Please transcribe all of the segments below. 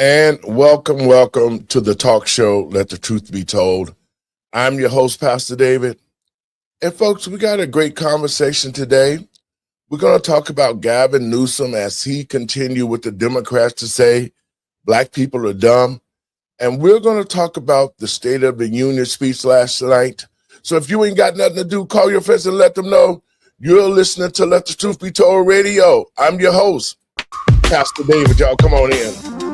And welcome to the talk show, Let the Truth Be Told. I'm your host, Pastor David. And folks, we got a great conversation today. We're going to talk about Gavin Newsom as he continued with the Democrats to say black people are dumb. And we're going to talk about the State of the Union speech last night. So if you ain't got nothing to do, call your friends and let them know you're listening to Let the Truth Be Told Radio. I'm your host, Pastor David. Y'all come on in.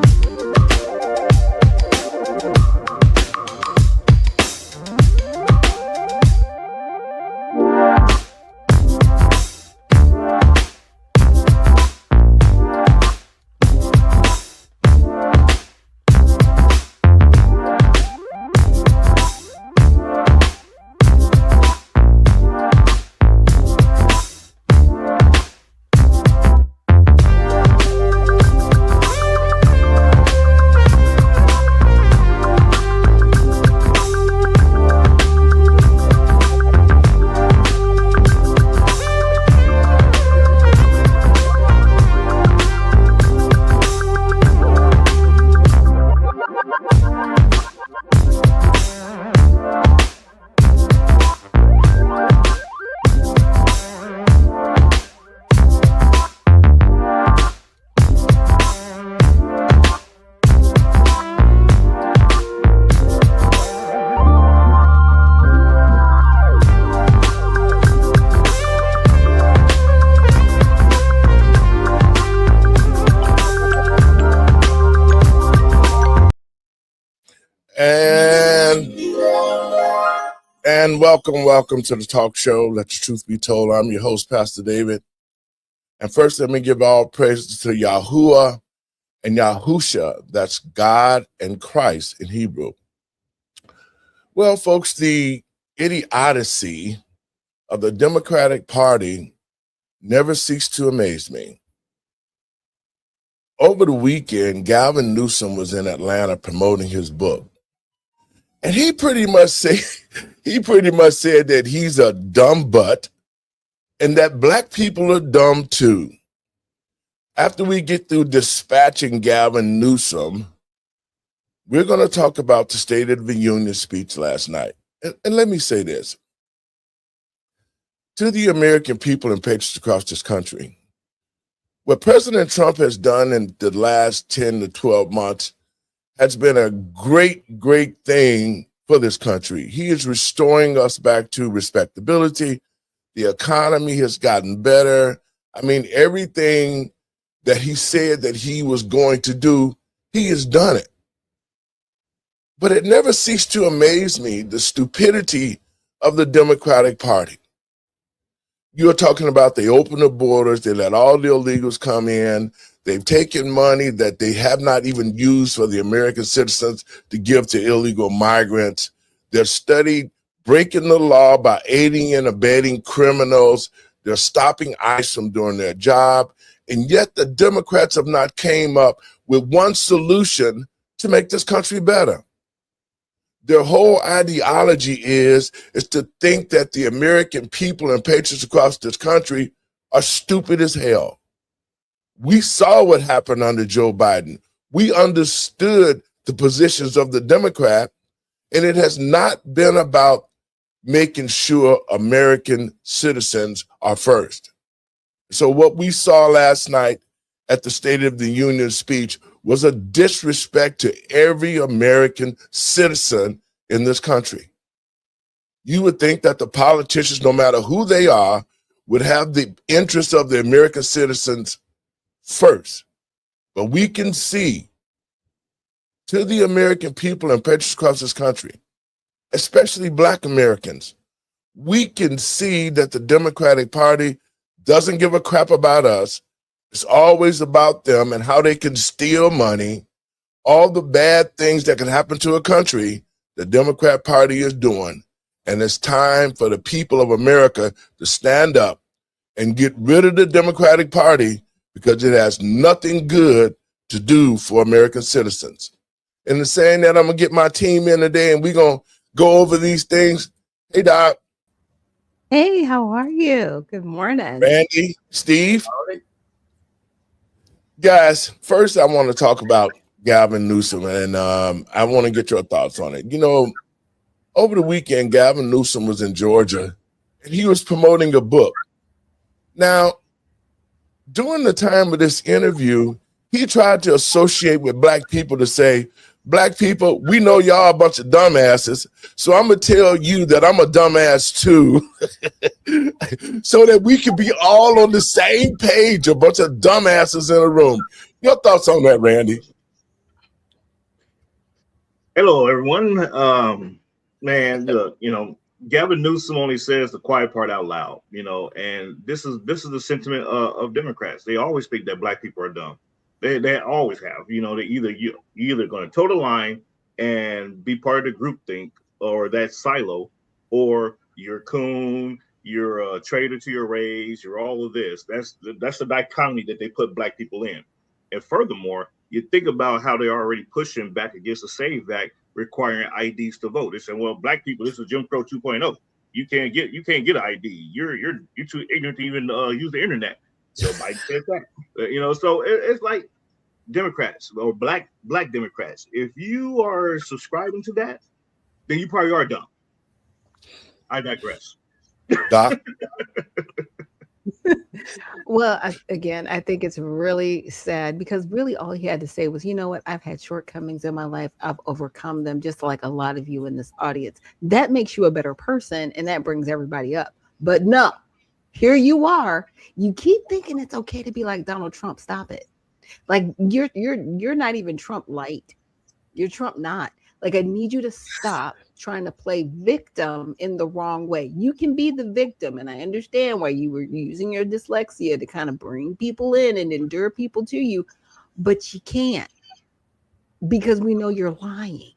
And welcome to the talk show, Let the Truth Be Told. I'm your host, Pastor David. And first, let me give all praises to Yahuwah and Yahusha. That's God and Christ in Hebrew. Well, folks, the idiocy of the Democratic Party never ceased to amaze me. Over the weekend, Gavin Newsom was in Atlanta promoting his book. And he pretty much said that he's a dumb butt and that black people are dumb too. After we get through dispatching Gavin Newsom, we're going to talk about the State of the Union speech last night. And let me say this. To the American people and patriots across this country, what President Trump has done in the last 10 to 12 months has been a great thing for this country. He is restoring us back to respectability. The economy has gotten better. I mean, everything that he said that he was going to do, he has done it. But it never ceased to amaze me, the stupidity of the Democratic Party. You're talking about they open the borders, they let all the illegals come in, they've taken money that they have not even used for the American citizens to give to illegal migrants. They're studied breaking the law by aiding and abetting criminals. They're stopping ICE from doing their job. And yet the Democrats have not came up with one solution to make this country better. Their whole ideology is to think that the American people and patriots across this country are stupid as hell. We saw what happened under Joe Biden. We understood the positions of the Democrat, and it has not been about making sure American citizens are first. So what we saw last night at the State of the Union speech was a disrespect to every American citizen in this country. You would think that the politicians, no matter who they are, would have the interests of the American citizens first. But we can see to the American people and patriots across this country, especially Black Americans, we can see that the Democratic Party doesn't give a crap about us. It's always about them and how they can steal money. All the bad things that can happen to a country, the Democrat Party is doing. And it's time for the people of America to stand up and get rid of the Democratic Party because it has nothing good to do for American citizens. And in saying that, I'm going to get my team in today and we're going to go over these things. Hey, Doc. Hey, how are you? Good morning. Randy, Steve. Guys, first I want to talk about Gavin Newsom, and I want to get your thoughts on it. You know, over the weekend, Gavin Newsom was in Georgia, and he was promoting a book. Now, during the time of this interview, he tried to associate with Black people to say, Black people, we know y'all a bunch of dumbasses, so I'm going to tell you that I'm a dumbass too, so that we can be all on the same page, a bunch of dumbasses in a room. Your thoughts on that, Randy? Hello, everyone. Man, look, Gavin Newsom only says the quiet part out loud, and this is the sentiment of Democrats. They always think that Black people are dumb. They always have. They you're either going to toe the line and be part of the groupthink or that silo, or you're a coon, you're a traitor to your race, you're all of this. That's the dichotomy that they put Black people in. And furthermore, you think about how they're already pushing back against the SAVE Act requiring IDs to vote. They say, well, Black people, this is Jim Crow 2.0. You can't get an ID. You're too ignorant to even use the internet. So Biden said that. So it's like Democrats or black Democrats. If you are subscribing to that, then you probably are dumb. I digress. Doc? Well, I think it's really sad because really all he had to say was, you know what? I've had shortcomings in my life. I've overcome them, just like a lot of you in this audience. That makes you a better person, and that brings everybody up. But no, here you are. You keep thinking it's okay to be like Donald Trump. Stop it. Like you're not even Trump light. You're Trump not. Like, I need you to stop trying to play victim in the wrong way. You can be the victim, and I understand why you were using your dyslexia to kind of bring people in and endure people to you, but you can't, because we know you're lying.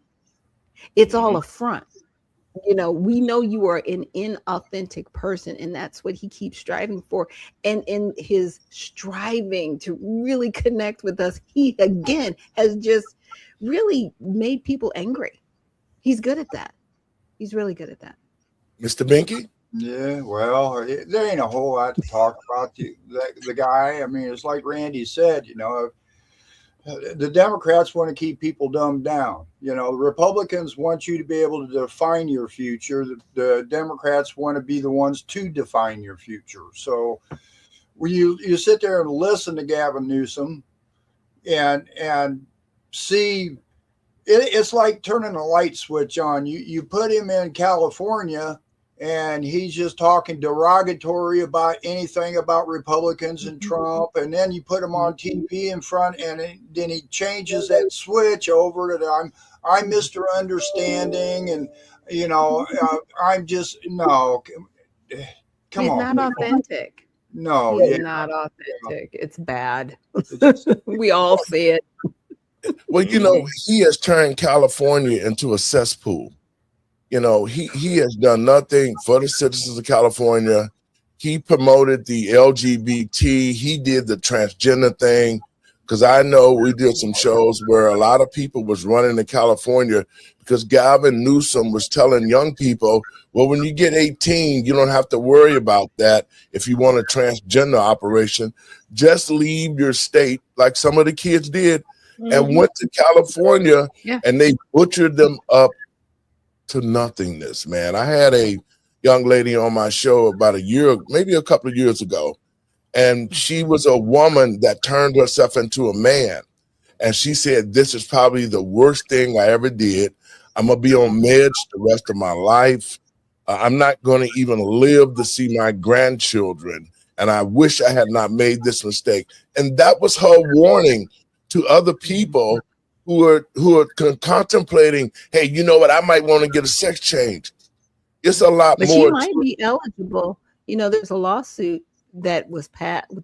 It's all a front. We know you are an inauthentic person, and that's what he keeps striving for. And in his striving to really connect with us, he again has just really made people angry. He's good at that. He's really good at that. Mr. Binky? Yeah, well, there ain't a whole lot to talk about the guy. I mean, it's like Randy said, the Democrats want to keep people dumbed down. The Republicans want you to be able to define your future. The Democrats want to be the ones to define your future. So when you sit there and listen to Gavin Newsom and see, it's like turning a light switch on. You put him in California and he's just talking derogatory about anything about Republicans and Trump. And then you put him on TV in front, and then he changes that switch over to I'm Mr. Understanding. And, I'm just, no, come He's on. He's not authentic. No. He's not authentic. It's bad. We all see it. Well, he has turned California into a cesspool. He has done nothing for the citizens of California. He promoted the LGBT. He did the transgender thing, because I know we did some shows where a lot of people was running to California because Gavin Newsom was telling young people, well, when you get 18, you don't have to worry about that. If you want a transgender operation, just leave your state, like some of the kids did, and went to California, and they butchered them up to nothingness, man. I had a young lady on my show about maybe a couple of years ago, and she was a woman that turned herself into a man. And she said, this is probably the worst thing I ever did. I'm going to be on meds the rest of my life. I'm not going to even live to see my grandchildren. And I wish I had not made this mistake. And that was her warning to other people who are contemplating, hey, you know what? I might want to get a sex change. It's a lot but more. She might be eligible. There's a lawsuit that was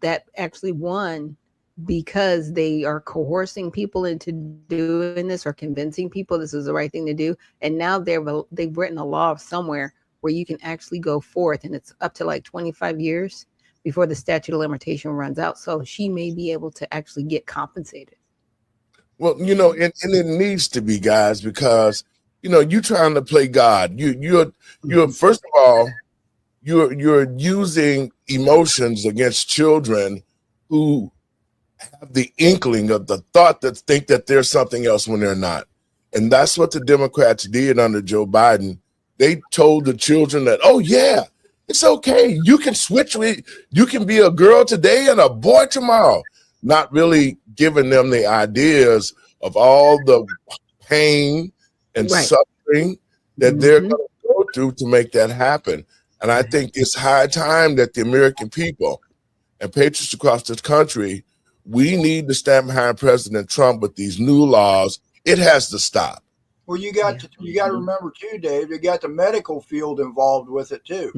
that actually won because they are coercing people into doing this or convincing people this is the right thing to do. And now they've written a law somewhere where you can actually go forth, and it's up to like 25 years before the statute of limitation runs out. So she may be able to actually get compensated. Well, and it needs to be, guys, because you're trying to play God. You're first of all, you're using emotions against children who have the inkling of the thought that think that there's something else when they're not. And that's what the Democrats did under Joe Biden. They told the children that, oh yeah, it's okay. You can switch with, you can be a girl today and a boy tomorrow. Not really giving them the ideas of all the pain and suffering that they're going to go through to make that happen. And I think it's high time that the American people and patriots across this country, we need to stand behind President Trump with these new laws. It has to stop. Well, you got to remember too, Dave. You got the medical field involved with it too.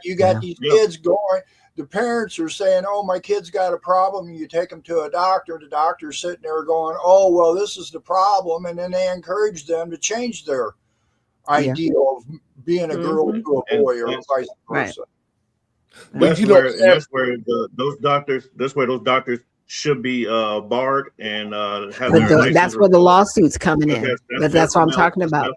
You got these kids going. The parents are saying, "Oh, my kid's got a problem." And you take them to a doctor. The doctor's sitting there going, "Oh, well, this is the problem," and then they encourage them to change their idea of being a girl to a boy, or vice versa. That's where those doctors should be barred and have their that's where the lawsuits coming in. But that's what I'm talking about.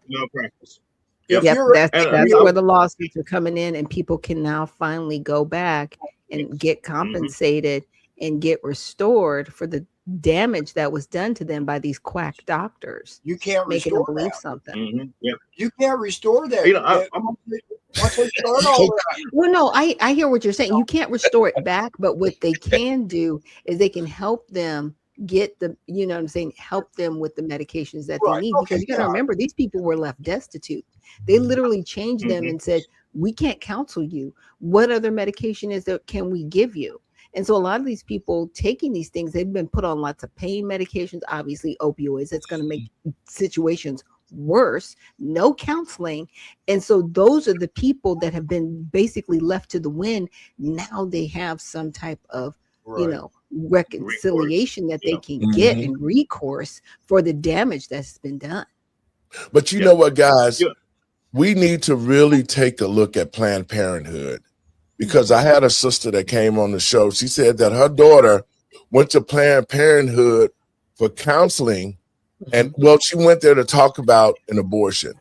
Yep, that's where the lawsuits are coming in, and people can now finally go back and get compensated and get restored for the damage that was done to them by these quack doctors. You can't making them believe something. You can't restore that. Well, no, I hear what you're saying. You can't restore it back, but what they can do is they can help them get the, you know what I'm saying, help them with the medications that they need. Because you got to remember, these people were left destitute. They literally changed them and said, we can't counsel you. What other medication is there can we give you? And so a lot of these people taking these things, they've been put on lots of pain medications, obviously opioids. That's going to make situations worse, no counseling. And so those are the people that have been basically left to the wind. Now they have some type of, you know, reconciliation that they can get and recourse for the damage that's been done. But you know what, guys, we need to really take a look at Planned Parenthood, because I had a sister that came on the show. She said that her daughter went to Planned Parenthood for counseling. And well, she went there to talk about an abortion.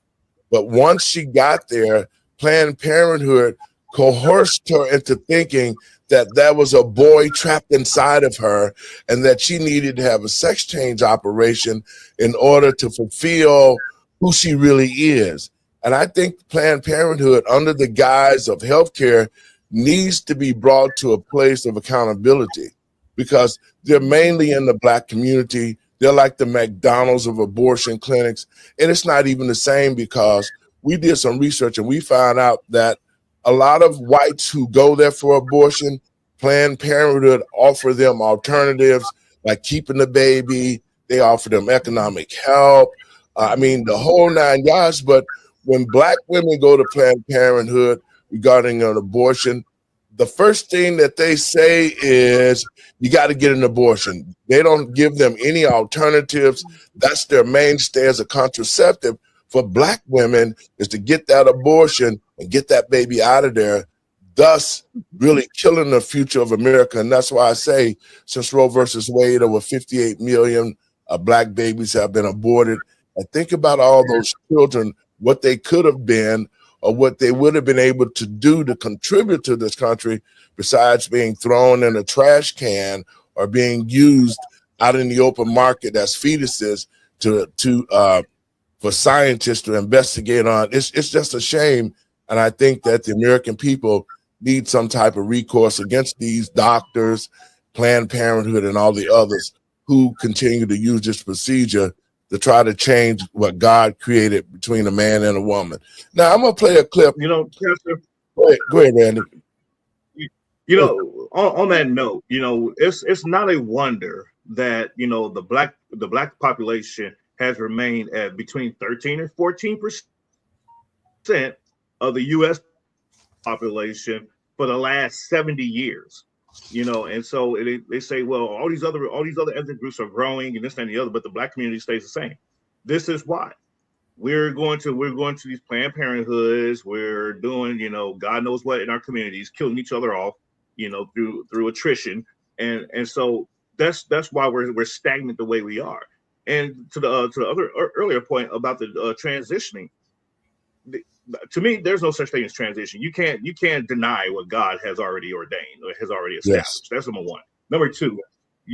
But once she got there, Planned Parenthood coerced her into thinking that that was a boy trapped inside of her and that she needed to have a sex change operation in order to fulfill who she really is. And I think Planned Parenthood, under the guise of healthcare, needs to be brought to a place of accountability, because they're mainly in the Black community. They're like the McDonald's of abortion clinics. And it's not even the same, because we did some research and we found out that a lot of whites who go there for abortion, Planned Parenthood offer them alternatives like keeping the baby. They offer them economic help. I mean, the whole 9 yards. But when Black women go to Planned Parenthood regarding an abortion, the first thing that they say is, you got to get an abortion. They don't give them any alternatives. That's their mainstay as a contraceptive for Black women, is to get that abortion and get that baby out of there, thus really killing the future of America. And that's why I say, since Roe versus Wade, over 58 million Black babies have been aborted. And think about all those children, what they could have been, or what they would have been able to do to contribute to this country, besides being thrown in a trash can or being used out in the open market as fetuses for scientists to investigate on. It's just a shame. And I think that the American people need some type of recourse against these doctors, Planned Parenthood, and all the others who continue to use this procedure to try to change what God created between a man and a woman. Now, I'm going to play a clip. You know, Pastor, go ahead, Randy. You know, on that note, you know, it's not a wonder that, you know, the black population has remained at between 13 and 14% of the U.S. population for the last 70 years. You know, and so they say, well, all these other ethnic groups are growing and this and the other, but the Black community stays the same. This is why we're going to these Planned Parenthoods. We're doing, you know, God knows what in our communities, killing each other off, you know, through attrition, and so that's why we're stagnant the way we are. And to the other earlier point about the transitioning. To me, there's no such thing as transition. You can't deny what God has already ordained or has already established. Yes. That's number one. Number two,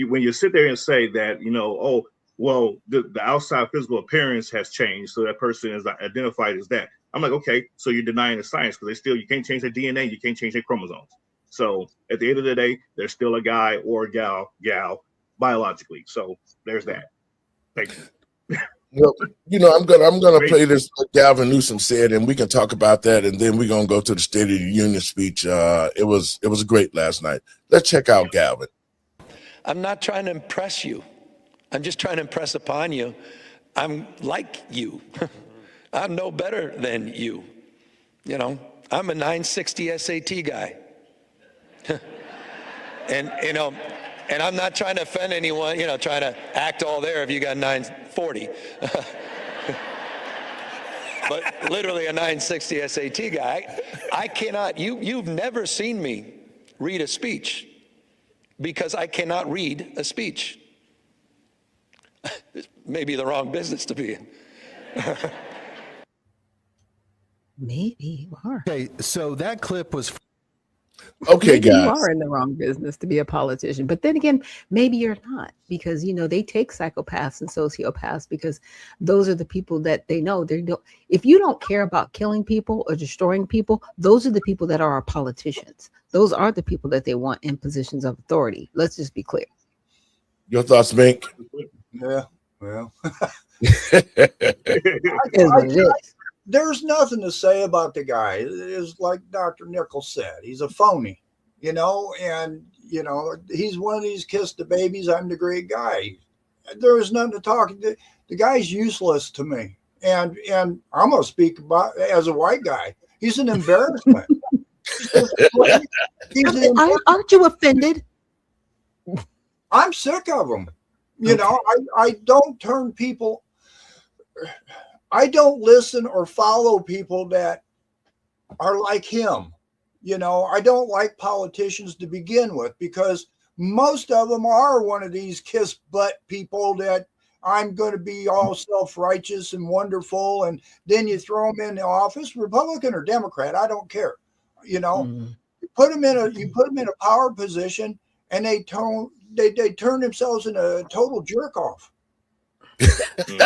when you sit there and say that, oh, well, the outside physical appearance has changed, so that person is identified as that. I'm like, okay, so you're denying the science because you can't change their DNA, you can't change their chromosomes. So at the end of the day, they're still a guy or a gal biologically. So there's that. Thank you. Well, I'm gonna play this what Gavin Newsom said, and we can talk about that, and then we're gonna go to the State of the Union speech. It was great last night. Let's check out Gavin. I'm not trying to impress you. I'm just trying to impress upon you. I'm like you. I'm no better than you. I'm a 960 SAT guy. And I'm not trying to offend anyone, trying to act all there if you got 940. But literally a 960 SAT guy. I cannot, you've never seen me read a speech because I cannot read a speech. Maybe the wrong business to be in. Maybe you are. Okay, so that clip was. Okay, Maybe guys. you are in the wrong business to be a politician, but then again, maybe you're not, because they take psychopaths and sociopaths because those are the people that they know. If you don't care about killing people or destroying people, those are the people that are our politicians. Those are the people that they want in positions of authority. Let's just be clear. Your thoughts, Mink? Yeah, well, there's nothing to say about the guy. It's like Dr. Nichols said, he's a phony, and he's one of these kiss the babies, I'm the great guy. There is nothing to talk. The guy's useless to me. And I'm gonna speak about as a white guy. He's an embarrassment. Aren't you offended? I'm sick of him. I don't turn people. I don't listen or follow people that are like him. I don't like politicians to begin with because most of them are one of these kiss butt people that I'm going to be all self-righteous and wonderful. And then you throw them in the office, Republican or Democrat, I don't care. You put them in a power position and they turn themselves into a total jerk off. You're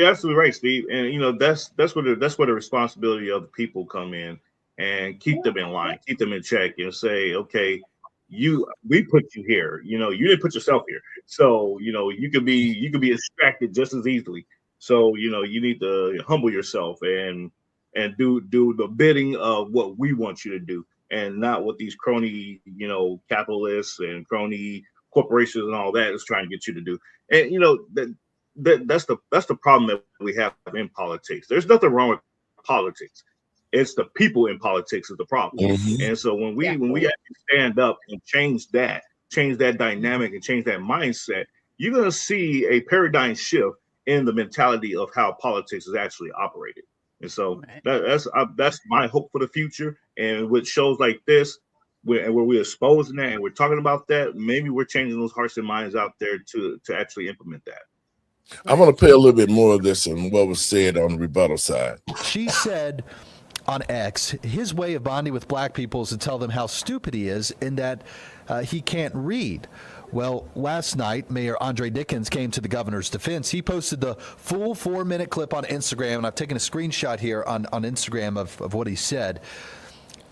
absolutely right, Steve. And that's where the responsibility of the people come in and keep them in line, keep them in check, and say, okay, we put you here. You didn't put yourself here, so you could be distracted just as easily. So you need to humble yourself and do the bidding of what we want you to do, and not what these crony, capitalists and crony corporations and all that is trying to get you to do. And that's the problem that we have in politics. There's nothing wrong with politics. It's the people in politics is the problem. Mm-hmm. And so when we actually stand up and change that dynamic and change that mindset, you're going to see a paradigm shift in the mentality of how politics is actually operated. And so that's my hope for the future. And with shows like this, where we're exposing that and we're talking about that, maybe we're changing those hearts and minds out there to actually implement that. I want to play a little bit more of this and what was said on the rebuttal side. She said on X, his way of bonding with black people is to tell them how stupid he is and that he can't read. Well, last night, Mayor Andre Dickens came to the governor's defense. He posted the full 4-minute clip on Instagram, and I've taken a screenshot here on Instagram of what he said.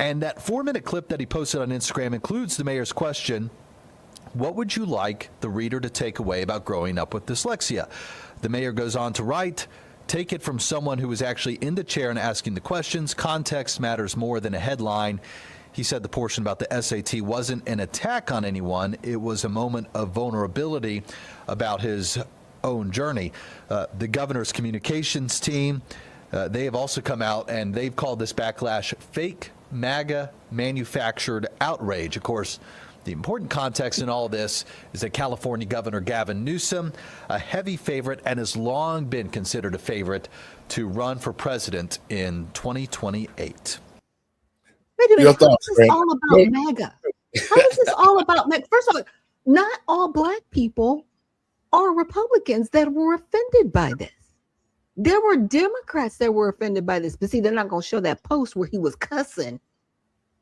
And that 4-minute clip that he posted on Instagram includes the mayor's question, what would you like the reader to take away about growing up with dyslexia? The mayor goes on to write, take it from someone who was actually in the chair and asking the questions. Context matters more than a headline. He said the portion about the SAT wasn't an attack on anyone. It was a moment of vulnerability about his own journey. The governor's communications team, they have also come out and they've called this backlash fake MAGA manufactured outrage. Of course, the important context in all this is that California Governor Gavin Newsom, a heavy favorite and has long been considered a favorite to run for president in 2028. Wait a minute, how is this all about MAGA? How is this all about MAGA? First of all, not all black people are Republicans that were offended by this. There were Democrats that were offended by this, but see, they're not going to show that post where he was cussing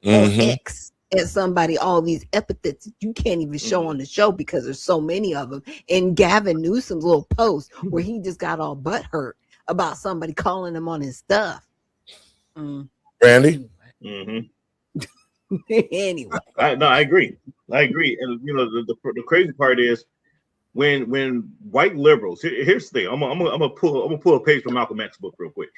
on Mhm. X at somebody all these epithets you can't even show on the show because there's so many of them. And Gavin Newsom's little post where he just got all butt hurt about somebody calling him on his stuff. Randy? Anyway, I agree. I agree. And you know, the crazy part is when white liberals. Here's the thing. I'm gonna pull a page from Malcolm X's book real quick.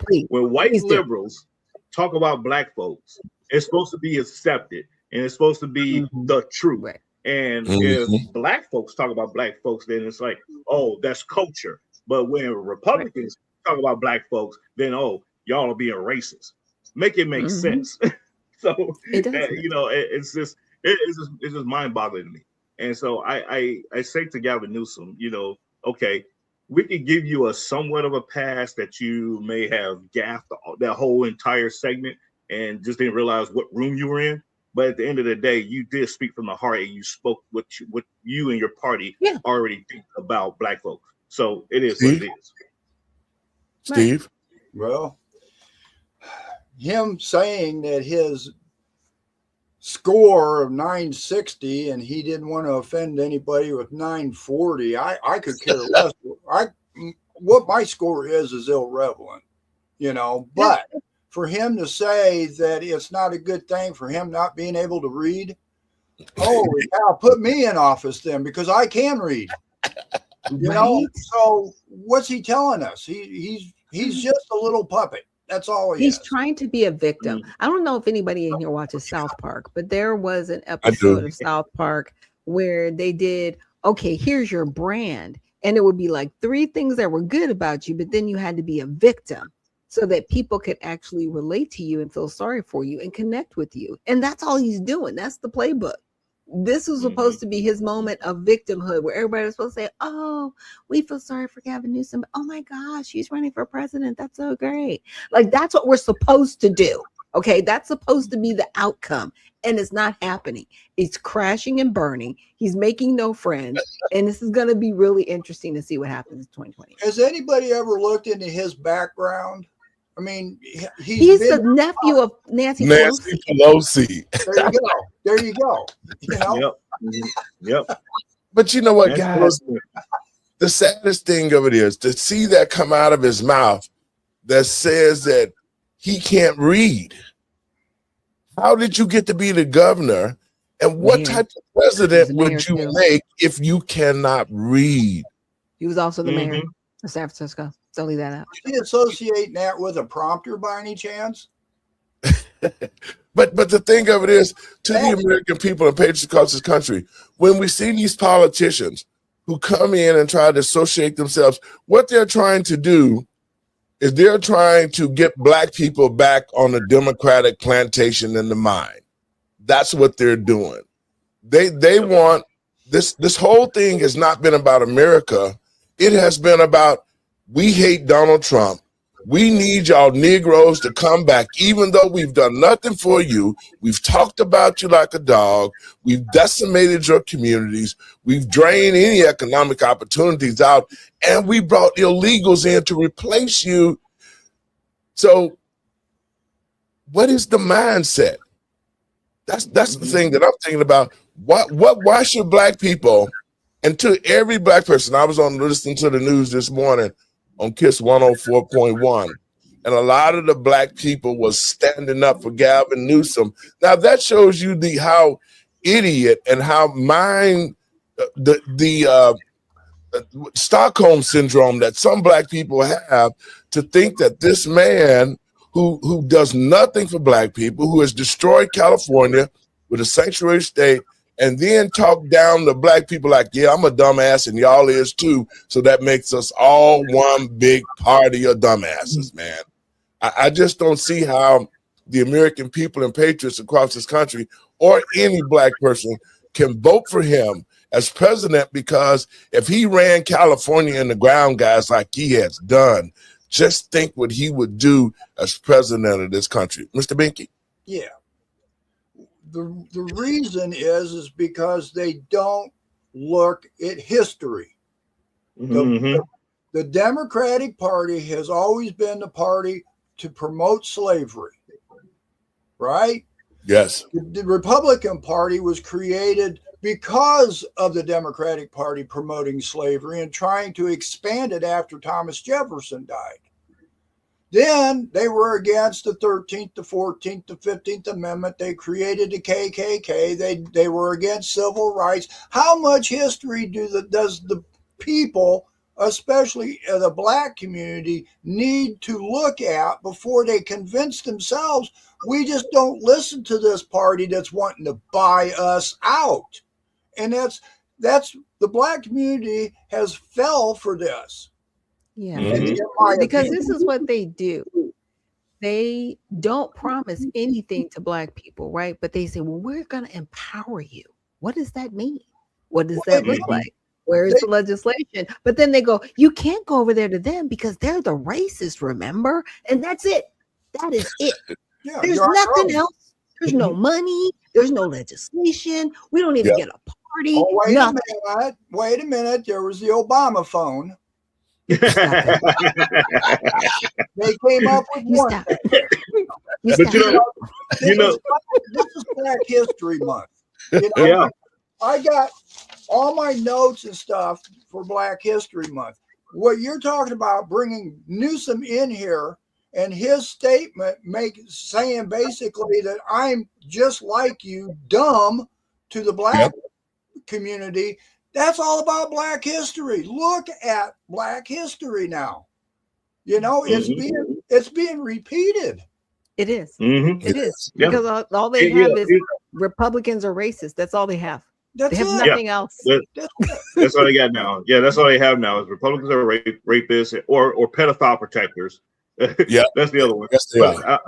please, When white please do. liberals talk about black folks, it's supposed to be accepted and it's supposed to be the truth. Right. And Mhm. if black folks talk about black folks, then it's like, oh, that's culture. But when Republicans talk about black folks, then oh, y'all are being racist. Make it make sense. So It does. you know, it's just mind-boggling to me. And so I say to Gavin Newsom, you know, okay, we could give you a somewhat of a pass that you may have gaffed that whole entire segment and just didn't realize what room you were in. But at the end of the day, you did speak from the heart and you spoke what you and your party already think about black folks. So it is what it is. Steve? Well, him saying that his score of 960 and he didn't want to offend anybody with 940, I could care less. What my score is irrelevant, you know, but for him to say that it's not a good thing for him not being able to read, oh yeah, put me in office then because I can read. You know, so what's he telling us? He's just a little puppet. That's all He's is. trying to be a victim. I don't know if anybody in here watches South Park, but there was an episode of South Park where they did, okay, here's your brand. And it would be like 3 things that were good about you, but then you had to be a victim so that people could actually relate to you and feel sorry for you and connect with you. And that's all he's doing. That's the playbook. This was supposed to be his moment of victimhood where everybody was supposed to say, oh, we feel sorry for Gavin Newsom. Oh my gosh, he's running for president. That's so great. Like, that's what we're supposed to do. Okay, that's supposed to be the outcome. And it's not happening. It's crashing and burning. He's making no friends. And this is going to be really interesting to see what happens in 2020. Has anybody ever looked into his background? I mean, he's the nephew of Nancy Pelosi. There you go. You know? Yep. But you know what, guys? The saddest thing of it is to see that come out of his mouth that says that he can't read. How did you get to be the governor? And what type of president would you make if you cannot read? He was also the mayor of San Francisco. So leave that out. Is he associating that with a prompter by any chance? But the thing of it is, to the American people and patriots across this country, when we see these politicians who come in and try to associate themselves, what they're trying to do is they're trying to get black people back on the Democratic plantation in the mind. That's what they're doing. They want this whole thing has not been about America. It has been about, we hate Donald Trump. We need y'all Negroes to come back, even though we've done nothing for you. We've talked about you like a dog. We've decimated your communities. We've drained any economic opportunities out, and we brought illegals in to replace you. So what is the mindset? That's the thing that I'm thinking about. Why should black people, and to every black person, I was listening to the news this morning on KISS 104.1, and a lot of the black people was standing up for Gavin Newsom. Now that shows you how idiot and how the Stockholm syndrome that some black people have to think that this man who does nothing for black people, who has destroyed California with a sanctuary state, and then talk down to black people like, yeah, I'm a dumbass and y'all is too. So that makes us all one big party of dumbasses, man. I just don't see how the American people and patriots across this country or any black person can vote for him as president, because if he ran California in the ground, guys, like he has done, just think what he would do as president of this country. Mr. Binky? Yeah. The reason is because they don't look at history. The Democratic Party has always been the party to promote slavery, right? Yes. The Republican Party was created because of the Democratic Party promoting slavery and trying to expand it after Thomas Jefferson died. Then they were against the 13th, the 14th, the 15th Amendment. They created the KKK. They were against civil rights. How much history does the people, especially the black community, need to look at before they convince themselves we just don't listen to this party that's wanting to buy us out? And that's the black community has fell for this. Yeah. Mhm. Because this is what they do. They don't promise anything to black people, right? But they say, well, we're going to empower you. What does that mean? What does that look like? Where is the legislation? But then they go, you can't go over there to them because they're the racists, remember? And that's it. That is it. Yeah, There's nothing else. There's no money. There's no legislation. We don't even get a party. Oh, nothing. Wait a minute. There was the Obama phone. They came up with You one. stop thing. it. But you know, This is Black History Month. You know, yeah. I got all my notes and stuff for Black History Month. What you're talking about, bringing Newsom in here and his statement saying basically that I'm just like you, dumb to the black community. That's all about Black history. Look at Black history now. You know, it's being repeated. It is. Mhm. It is. Yeah. Because all they have is Republicans are racist. That's all they have. That's They have it. nothing else. That's all they got now. Yeah, that's all they have now is Republicans are rapists or pedophile protectors. Yeah. That's the other one. Yes, they But are.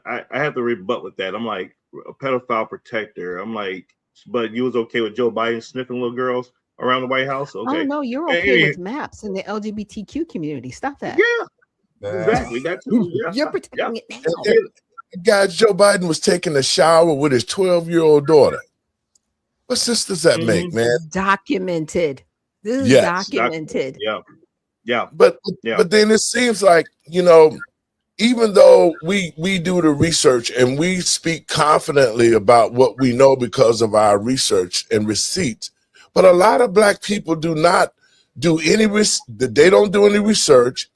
I have to rebut with that. I'm like, a pedophile protector. I'm like, but you was okay with Joe Biden sniffing little girls around the White House? Okay. Oh no, you're okay with maps in the LGBTQ community. Stop that. Yeah, exactly. That's You're protecting it now. Guys, Joe Biden was taking a shower with his 12-year-old daughter. What sense does that make, man? Documented. This is Yes. documented. Yeah. But then it seems like, you know, even though we do the research and we speak confidently about what we know because of our research and receipts, but a lot of black people do not do any they don't do any research,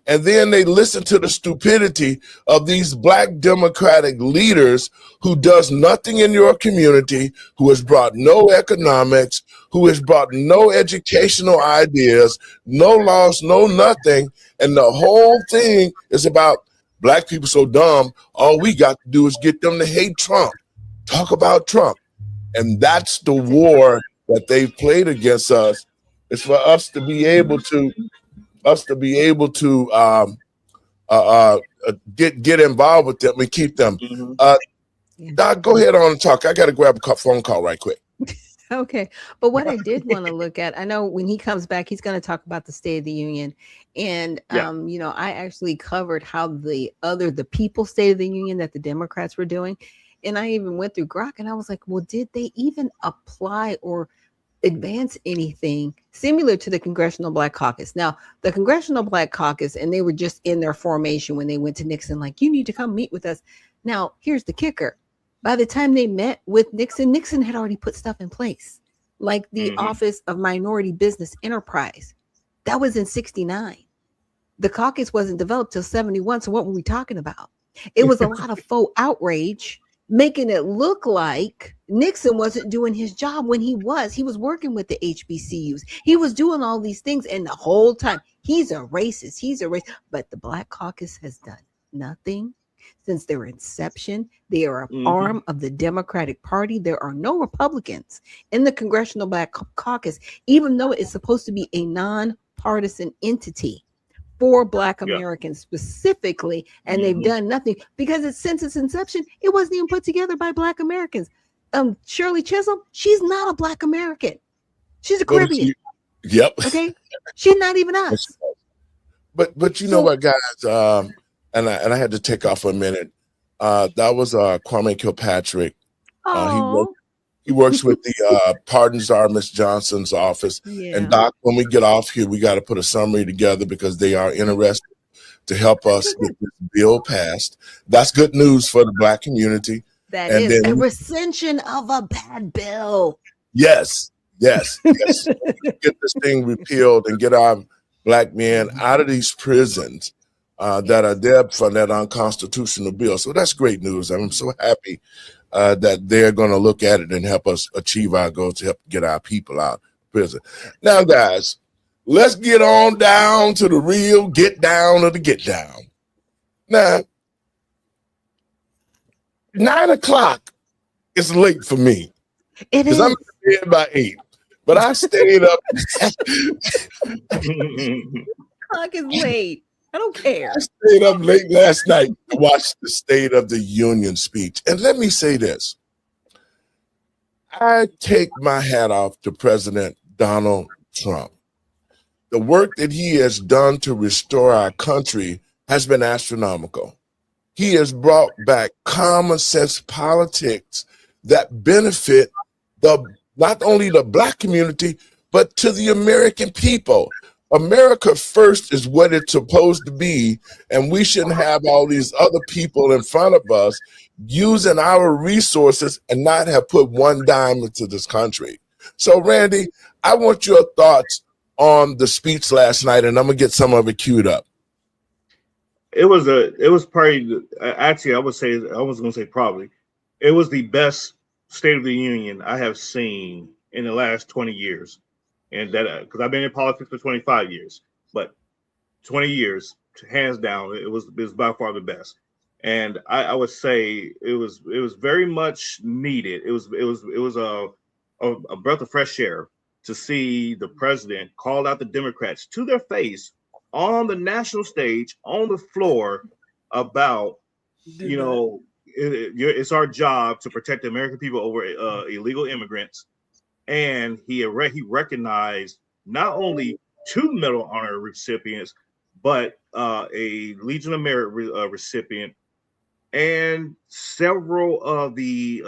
and then they listen to the stupidity of these black Democratic leaders who does nothing in your community, who has brought no economics, who has brought no educational ideas, no laws, no nothing, and the whole thing is about black people so dumb, all we got to do is get them to hate Trump, talk about Trump. And that's the war that they've played against us. It's for us to be able to get involved with them and keep them. Doc, go ahead on and talk. I got to grab a phone call right quick. Okay. But what I did want to look at, I know when he comes back, he's going to talk about the State of the Union. And, you know, I actually covered how the People's State of the Union that the Democrats were doing. And I even went through Grok and I was like, well, did they even apply or advance anything similar to the Congressional Black Caucus? Now, the Congressional Black Caucus, and they were just in their formation when they went to Nixon, like, you need to come meet with us. Now, here's the kicker. By the time they met with Nixon, Nixon had already put stuff in place, like the Office of Minority Business Enterprise. That was in 1969. The caucus wasn't developed till 1971. So what were we talking about? It was a lot of faux outrage, making it look like Nixon wasn't doing his job when he was. He was working with the HBCUs. He was doing all these things. And the whole time, he's a racist. He's a racist. But the Black Caucus has done nothing. Since their inception, they are an arm of the Democratic Party. There are no Republicans in the Congressional Black Caucus, even though it's supposed to be a nonpartisan entity for Black Americans specifically. And they've done nothing because since its inception, it wasn't even put together by Black Americans. Shirley Chisholm, she's not a Black American. She's a Caribbean. Yep. Okay. She's not even us. But you know what, guys? And I had to take off for a minute. That was Kwame Kilpatrick. He works with the Pardon Czar Miss Johnson's office. And Doc, when we get off here, we got to put a summary together because they are interested to help us get this bill passed. That's good news for the Black community. That And is a then recension of a bad bill. yes, yes, yes. Get this thing repealed and get our black men out of these prisons that are there for that unconstitutional bill. So that's great news. I'm so happy that they're going to look at it and help us achieve our goals to help get our people out of prison. Now, guys, let's get on down to the real get down of the get down. Now, 9 o'clock is late for me It because is. I'm in bed by 8. But I stayed up. Clock is late. I don't care. I stayed up late last night to watch the State of the Union speech. And let me say this. I take my hat off to President Donald Trump. The work that he has done to restore our country has been astronomical. He has brought back common sense politics that benefit not only the black community, but to the American people. America first is what it's supposed to be, and we shouldn't have all these other people in front of us using our resources and not have put one dime into this country. So, Randy, I want your thoughts on the speech last night, and I'm gonna get some of it queued up. It was probably, actually, I was going to say probably, it was the best State of the Union I have seen in the last 20 years. And that, because I've been in politics for 25 years, but 20 years, hands down, it was by far the best. And I would say it was very much needed. It was a breath of fresh air to see the president call out the Democrats to their face on the national stage, on the floor, about, it's our job to protect the American people over illegal immigrants. And he recognized not only 2 Medal of Honor recipients, but a Legion of Merit recipient, and several of the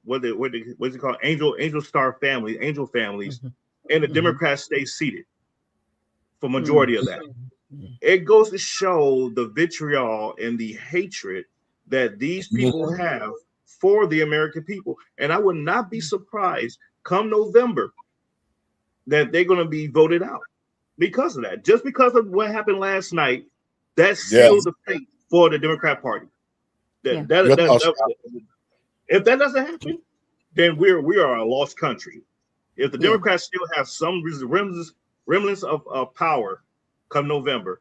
what's it called, angel families, Mm-hmm. and the Democrats stay seated for majority of that. It goes to show the vitriol and the hatred that these people have for the American people. And I would not be surprised come November that they're going to be voted out because of that. Just because of what happened last night, that sealed the fate for the Democrat Party. If that doesn't happen, then we are a lost country. If the Democrats still have some remnants of power come November,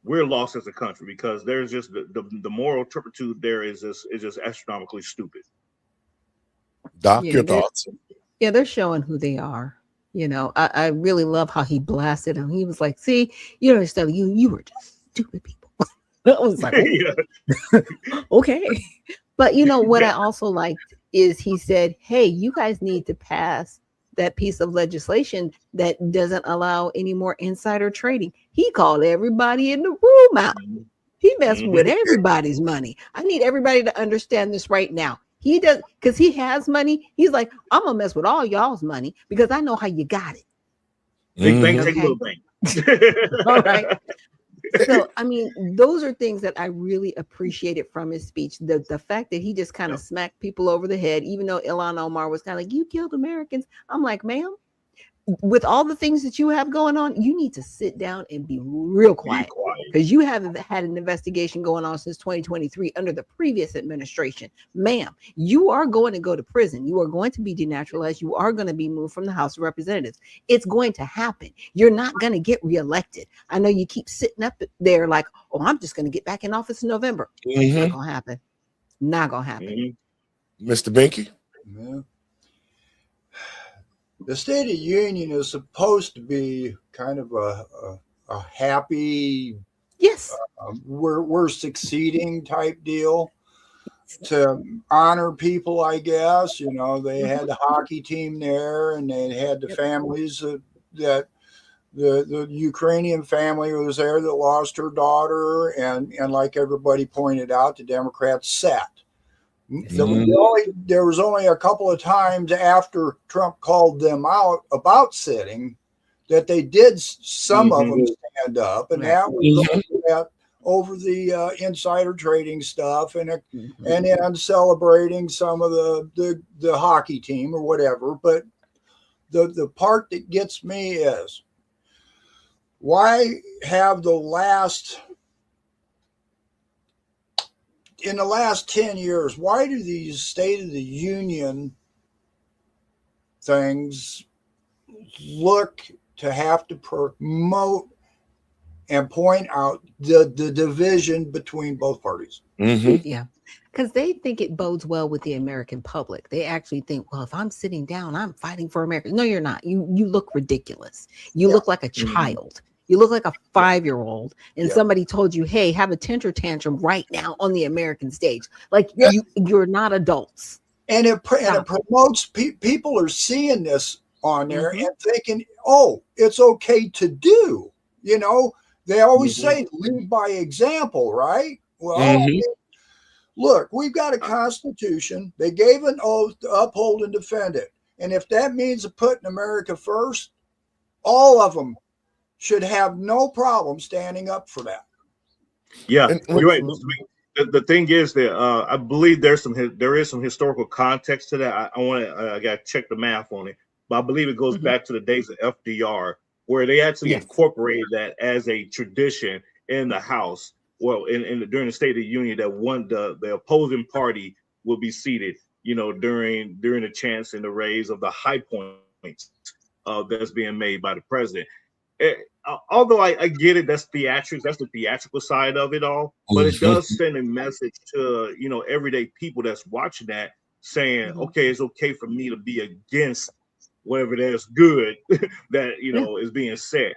we're lost as a country, because there's just the moral turpitude there is just astronomically stupid. Doc, your thoughts? Yeah, they're showing who they are. I really love how he blasted him. He was like, see, you don't understand, you were just stupid people. I was like, okay. But what I also liked is he said, hey, you guys need to pass that piece of legislation that doesn't allow any more insider trading. He called everybody in the room out. He messed with everybody's money. I need everybody to understand this right now. He does, because he has money. He's like, I'm gonna mess with all y'all's money because I know how you got it. Big bank, take little bank. All right. So, I mean, those are things that I really appreciated from his speech. The fact that he just kind of smacked people over the head, even though Ilhan Omar was kind of like, you killed Americans. I'm like, ma'am, with all the things that you have going on, you need to sit down and be real quiet, because you haven't had an investigation going on since 2023 under the previous administration. Ma'am, you are going to go to prison. You are going to be denaturalized. You are going to be moved from the House of Representatives. It's going to happen. You're not going to get reelected. I know you keep sitting up there like, oh, I'm just going to get back in office in November. It's not going to happen. Not going to happen. Mr. Binky? Yeah. The State of the Union is supposed to be kind of a happy, we're succeeding type deal to honor people, I guess. They had the hockey team there, and they had the families that the Ukrainian family was there that lost her daughter, and like everybody pointed out, the Democrats sat. There was only a couple of times after Trump called them out about sitting that they did, some of them stand up, and that was over the insider trading stuff and Mhm. and then celebrating some of the hockey team or whatever. But the part that gets me is, why have in the last 10 years, why do these State of the Union things look to have to promote and point out the division between both parties? Mm-hmm. Yeah. Because they think it bodes well with the American public. They actually think, well, if I'm sitting down, I'm fighting for America. No, you're not. You look ridiculous. You Yeah. look like a child. You look like a 5-year-old, and Yeah. somebody told you, "Hey, have a temper tantrum right now on the American stage." Like Yeah. you're not adults. And it Stop. promotes people are seeing this on there Mhm. and thinking, oh, it's okay to do. You know, they always Mhm. say lead by example, right? Well, Mhm. look, we've got a constitution. They gave an oath to uphold and defend it. And if that means putting America first, all of them should have no problem standing up for that. Yeah, And you're right. Absolutely. The thing is that I believe there is some historical context to that. I got to check the math on it, but I believe it goes Mhm. back to the days of FDR, where they actually Yes. incorporated that as a tradition in the House. Well, during the State of the Union, that the opposing party will be seated, during the chants and the raise of the high points that's being made by the president. Although I get it, that's theatrics, that's the theatrical side of it all, but it does send a message to everyday people that's watching that, saying, Mhm. okay, it's okay for me to be against whatever that's good that Yeah. is being said.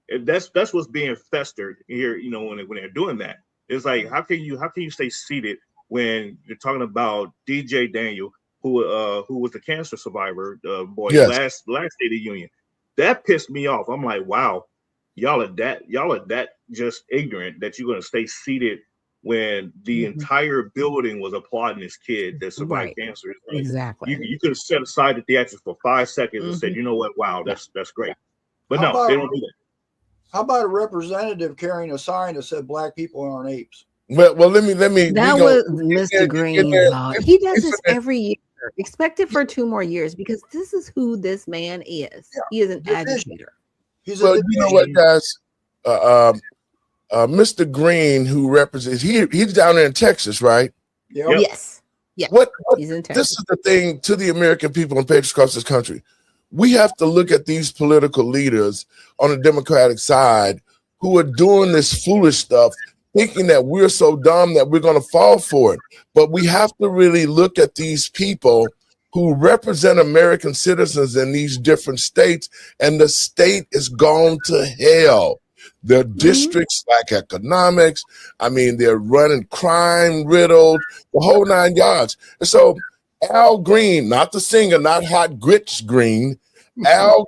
And that's what's being festered here, when they're doing that. It's like, how can you stay seated when you're talking about DJ Daniel, who was the cancer survivor, boy, Yes. last State of the Union. That pissed me off. I'm like, wow, y'all are that just ignorant that you're gonna stay seated when the Mhm. entire building was applauding this kid that survived Right. cancer. It's like, Exactly. you could have set aside the theatrics for 5 seconds and said, Mhm. you know what, wow, Yeah. that's great. But How no, about they don't do that. how about a representative carrying a sign that said black people aren't apes? Well, let me. That was Mr. Green, though. He does this It's- every year. Expect it for 2 more years because this is who this man is. Yeah. He is an Division. agitator. He's a Well, you know what, division. guys? Mr. Green, who represents, he's down there in Texas, right? Yep. Yep. Yes. Yeah. What He's in this Texas. is the thing to the American people and patriots across this country. We have to look at these political leaders on the Democratic side who are doing this foolish stuff, thinking that we're so dumb that we're going to fall for it. But we have to really look at these people who represent American citizens in these different states, and the state is gone to hell. Their districts lack economics. I mean, they're running crime riddled, the whole 9 yards. And so Al Green, not the singer, not Hot Grits Green, Al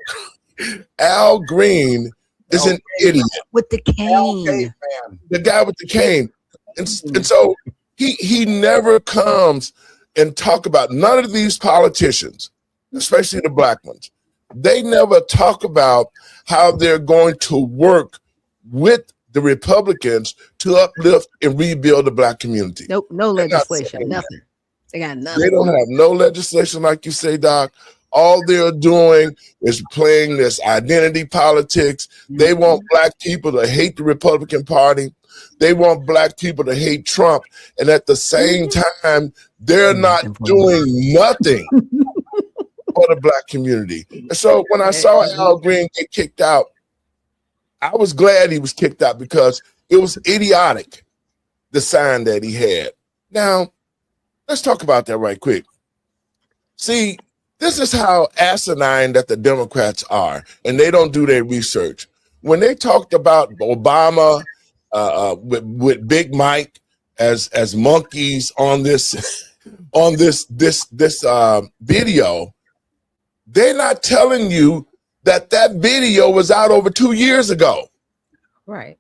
Green is an idiot. With the Al cane. Caveman. The guy with the cane. And so he never comes and talk about, none of these politicians, especially the black ones, they never talk about how they're going to work with the Republicans to uplift and rebuild the black community. Nope. No They're not legislation. saying Nothing. They got They nothing. don't have no legislation, like you say, Doc. All they're doing is playing this identity politics. They want black people to hate the Republican Party. They want black people to hate Trump. And at the same time, they're not doing nothing for the black community. And so when I saw Al Green get kicked out, I was glad he was kicked out because it was idiotic, the sign that he had. Now, let's talk about that right quick. See, this is how asinine that the Democrats are, and they don't do their research. When they talked about Obama with Big Mike as monkeys on this video, they're not telling you that video was out over 2 years ago. Right.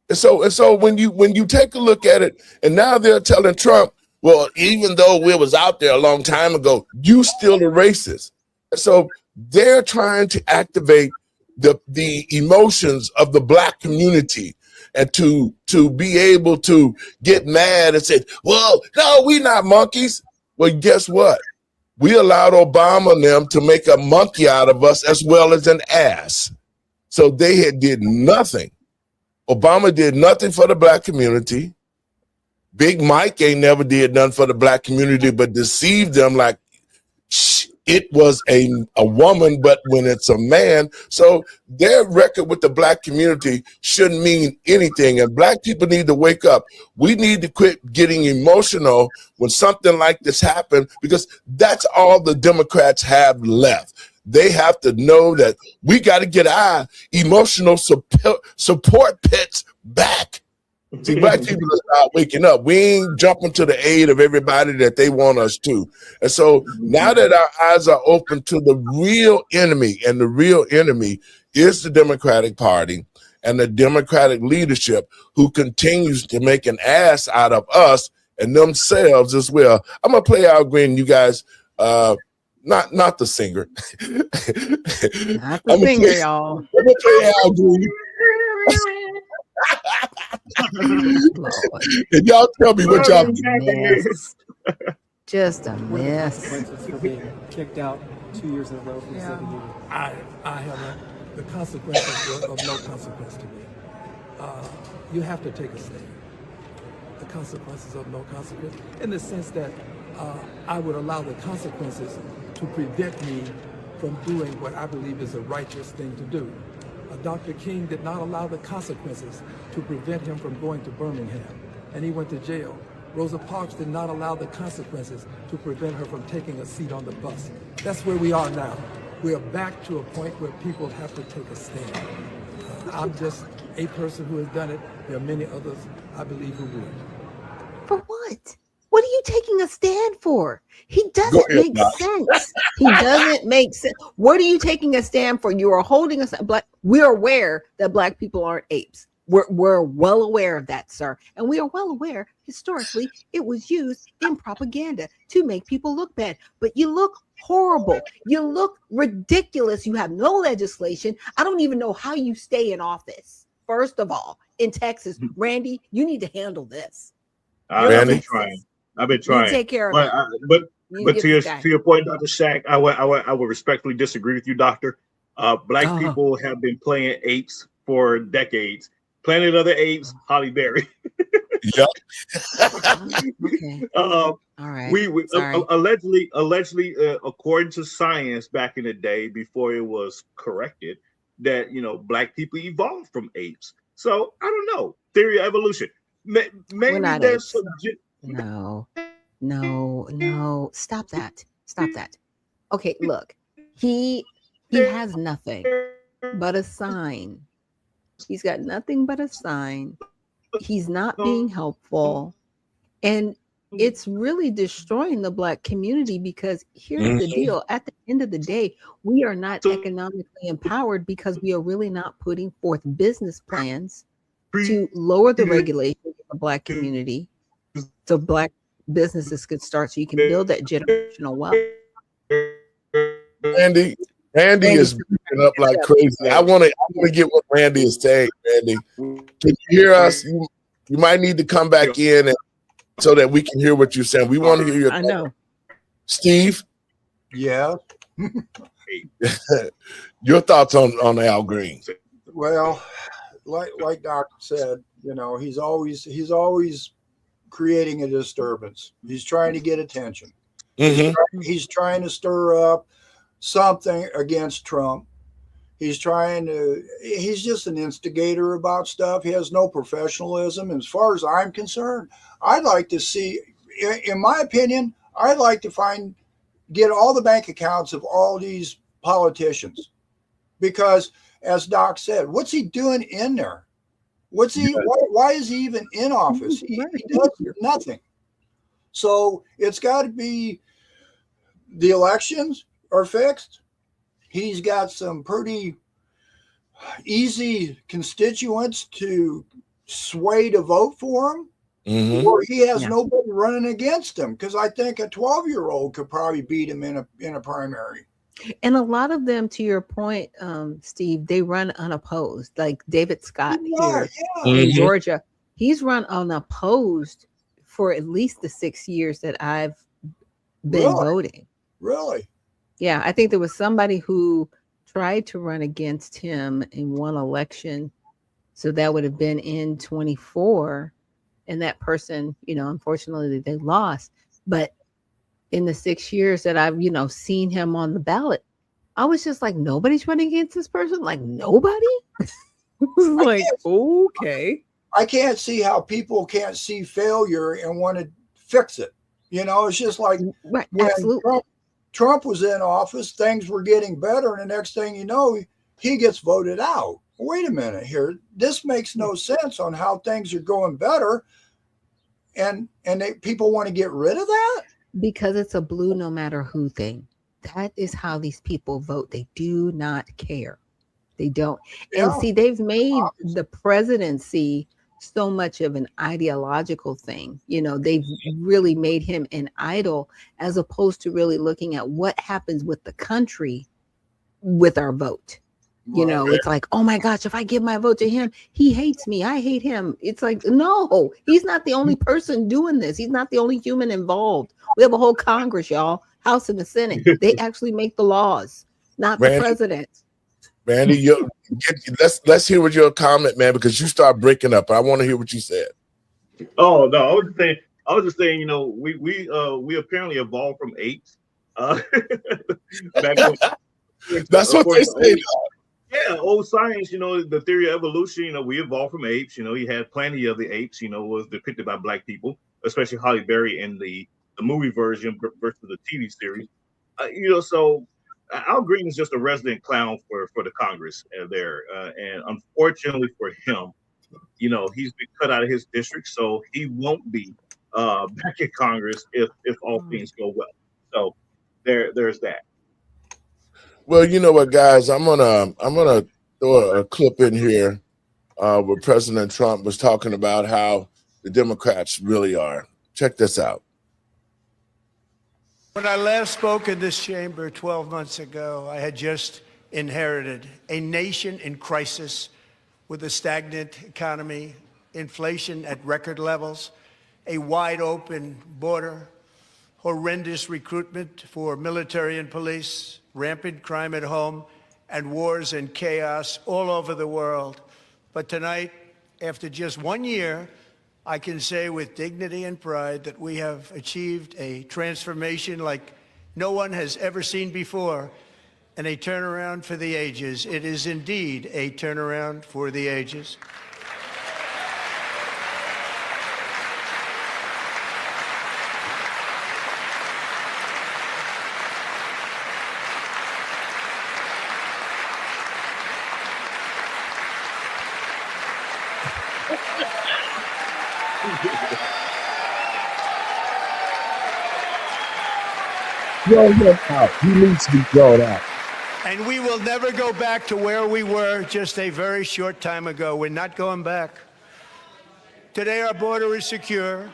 And so when you take a look at it, and now they're telling Trump, well, even though we was out there a long time ago, you still a racist. So they're trying to activate the emotions of the black community. and to be able to get mad and say, well, no, we're not monkeys. Well, guess what? We allowed Obama and them to make a monkey out of us as well as an ass. So they did nothing. Obama did nothing for the black community. Big Mike ain't never did nothing for the black community, but deceived them like it was a woman, but when it's a man. So their record with the black community shouldn't mean anything. And black people need to wake up. We need to quit getting emotional when something like this happens, because that's all the Democrats have left. They have to know that we got to get our emotional support pits back. See, black people are start waking up. We ain't jumping to the aid of everybody that they want us to. And so now that our eyes are open to the real enemy, and the real enemy is the Democratic Party and the Democratic leadership, who continues to make an ass out of us and themselves as well. I'm going to play Al Green, you guys. Not the singer. Not the singer, y'all. I'm going to play Al Green. And y'all tell me what y'all think. Just a mess. For being kicked out 2 years in a row from 7 years. I have the consequences were of no consequence to me. You have to take a stand. The consequences of no consequence, in the sense that I would allow the consequences to prevent me from doing what I believe is a righteous thing to do. Dr. King did not allow the consequences to prevent him from going to Birmingham, and he went to jail. Rosa Parks did not allow the consequences to prevent her from taking a seat on the bus. That's where we are now. We are back to a point where people have to take a stand. I'm just a person who has done it. There are many others, I believe, who would. For what? What are you taking a stand for? He doesn't make sense. He doesn't make sense. What are you taking a stand for? You are holding us. We're aware that black people aren't apes. We're well aware of that, sir. And we are well aware, historically, it was used in propaganda to make people look bad. But you look horrible. You look ridiculous. You have no legislation. I don't even know how you stay in office. First of all, in Texas, Randy, you need to handle this. I've been trying. You take care of it. But to your point, Dr. Shack, I would respectfully disagree with you, Doctor. Black people have been playing apes for decades. Planet of the Apes, Holly Berry. Yep. Okay. All right. We allegedly, according to science back in the day, before it was corrected, that black people evolved from apes. So I don't know. Theory of evolution. Maybe there's some. No. Stop that. Okay, look. He has nothing but a sign. He's got nothing but a sign. He's not being helpful. And it's really destroying the black community, because here's the deal. At the end of the day, we are not economically empowered because we are really not putting forth business plans to lower the regulation of the black community so black businesses could start, so you can build that generational wealth. Randy is picking up like crazy. I want to get what Randy is saying. Randy, can you hear us? You might need to come back in so that we can hear what you're saying. We want to hear your I know. Steve? Yeah. Your thoughts on Al Green? Well, like Doc said, he's always creating a disturbance. He's trying to get attention. Mm-hmm. He's trying to stir up something against Trump. He's just an instigator about stuff. He has no professionalism. As far as I'm concerned, I'd like to see, in my opinion, I'd like to get all the bank accounts of all these politicians, because as Doc said, what's he doing in there? Why is he even in office? He does nothing. So it's got to be, the elections are fixed. He's got some pretty easy constituents to sway to vote for him. Mm-hmm. Or he has nobody running against him, because I think a 12-year-old could probably beat him in a primary. And a lot of them, to your point, Steve, they run unopposed. Like David Scott here in Georgia, he's run unopposed for at least the 6 years that I've been voting. Really? Yeah, I think there was somebody who tried to run against him in one election. So that would have been in 24. And that person, unfortunately they lost. But in the 6 years that I've, seen him on the ballot, I was just like, nobody's running against this person. Like nobody. Like, okay. I can't see how people can't see failure and want to fix it. It's just like right, when absolutely. Trump was in office, things were getting better. And the next thing you know, he gets voted out. Wait a minute here. This makes no sense on how things are going better. And people want to get rid of that? Because it's a blue no matter who thing. That is how these people vote. They do not care. They don't. And see, they've made the presidency so much of an ideological thing. They've really made him an idol as opposed to really looking at what happens with the country with our vote. It's like, oh my gosh, if I give my vote to him, he hates me. I hate him. It's like, no, he's not the only person doing this. He's not the only human involved. We have a whole Congress, y'all, House and the Senate. They actually make the laws, not the president. Randy, let's hear what your comment, man, because you start breaking up. I want to hear what you said. Oh no, I was just saying, we apparently evolved from apes. Back when, that's what they say. Yeah, old science, the theory of evolution, we evolved from apes. You had plenty of the apes, was depicted by black people, especially Halle Berry in the movie version versus the TV series. So Al Green is just a resident clown for the Congress there. And unfortunately for him, he's been cut out of his district, so he won't be back in Congress if all things go well. So there's that. Well, you know what, guys, I'm gonna throw a clip in here where President Trump was talking about how the Democrats really are. Check this out. When I last spoke in this chamber 12 months ago, I had just inherited a nation in crisis with a stagnant economy, inflation at record levels, a wide open border, horrendous recruitment for military and police, rampant crime at home, and wars and chaos all over the world. But tonight, after just 1 year, I can say with dignity and pride that we have achieved a transformation like no one has ever seen before, and a turnaround for the ages. It is indeed a turnaround for the ages. He needs to be thrown out. And we will never go back to where we were just a very short time ago. We're not going back. Today, our border is secure.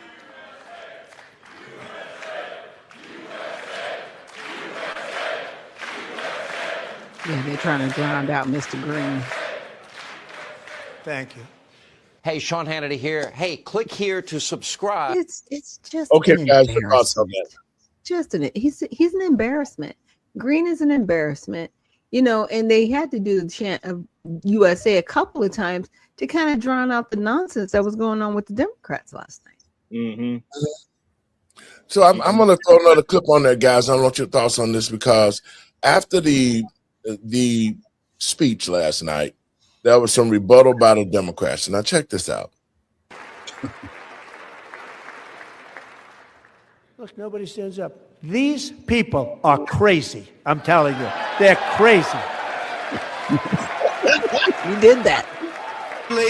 Yeah, they're trying to drown out Mr. Green. Thank you. Hey, Sean Hannity here. Hey, click here to subscribe. It's just Okay, an guys, your thoughts on embarrassment. that? Just he's an embarrassment. Green is an embarrassment, and they had to do the chant of USA a couple of times to kind of drown out the nonsense that was going on with the Democrats last night. Mm-hmm. So I'm going to throw another clip on there, guys. I want your thoughts on this because after the speech last night, there was some rebuttal by the Democrats. Now check this out. Look, nobody stands up. These people are crazy. I'm telling you, they're crazy. You did that.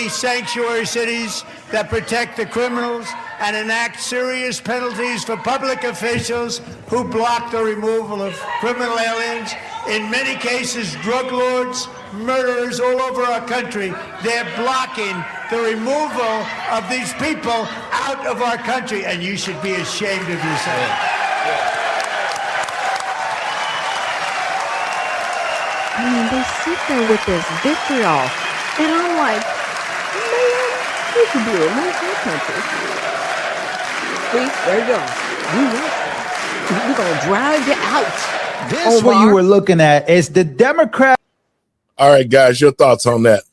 Sanctuary cities that protect the criminals and enact serious penalties for public officials who block the removal of criminal aliens. In many cases, drug lords, murderers all over our country, they're blocking the removal of these people out of our country, and you should be ashamed of yourself. I mean, they sit there with this vitriol, and I'm like, man, you should be removed from the country. See, there you go. We're gonna drive you out. This what you Omar. were looking at is the Democrat. All right, guys, your thoughts on that?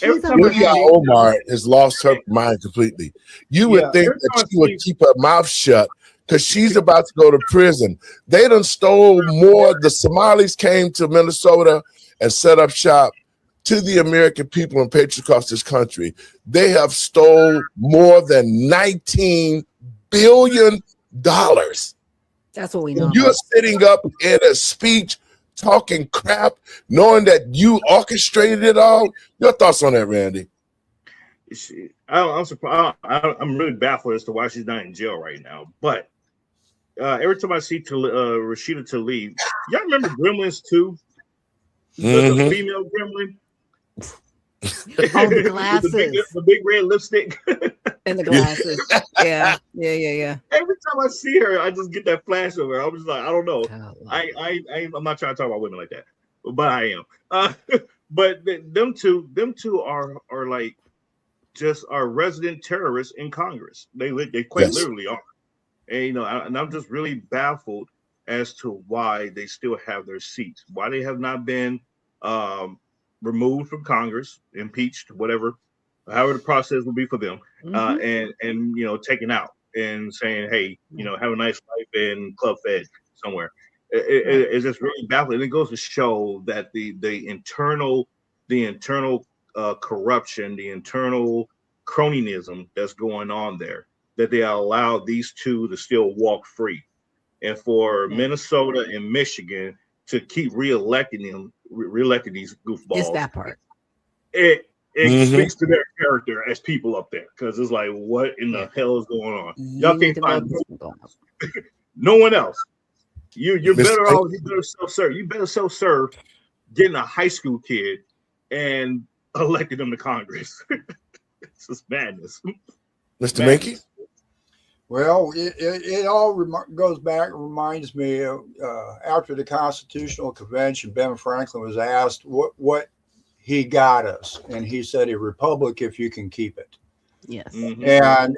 Every She's a time I Lydia see- Omar has lost her mind completely. You would Yeah, think every that time I she would see- keep her mouth shut because she's about to go to prison. They done stole more. The Somalis came to Minnesota and set up shop to the American people and patriots across this country. They have stole more than $19 billion. That's what we know. You're sitting up in a speech talking crap, knowing that you orchestrated it all. Your thoughts on that, Randy? I'm surprised. I'm really baffled as to why she's not in jail right now. But every time I see Rashida Tlaib, y'all remember Gremlins 2? The Mhm. female gremlin? Oh, the glasses the big red lipstick. and the glasses. Yeah. Every time I see her, I just get that flash of her. I'm just like, I don't know. Oh, I'm not trying to talk about women like that, but I am. But them two are like just are resident terrorists in Congress. They quite Yes. literally are. And and I'm just really baffled as to why they still have their seats, why they have not been removed from Congress, impeached, whatever, however the process will be for them, and taken out and saying, hey, have a nice life in Club Fed somewhere. It's just really baffling. And it goes to show that the internal corruption, the internal cronyism that's going on there, that they allow these two to still walk free, and for Minnesota and Michigan to keep reelecting these goofballs. It's that part. It Mhm. speaks to their character as people up there, because it's like, what in the hell is going on? Y'all can't find no one else. You're Mr. better off. You better self-serve. You better self-serve getting a high school kid and electing them to Congress. It's just madness. Mr. Minky? Well, it all goes back, reminds me of after the Constitutional Convention, Ben Franklin was asked what he got us, and he said, a republic if you can keep it. Yes. Mhm. And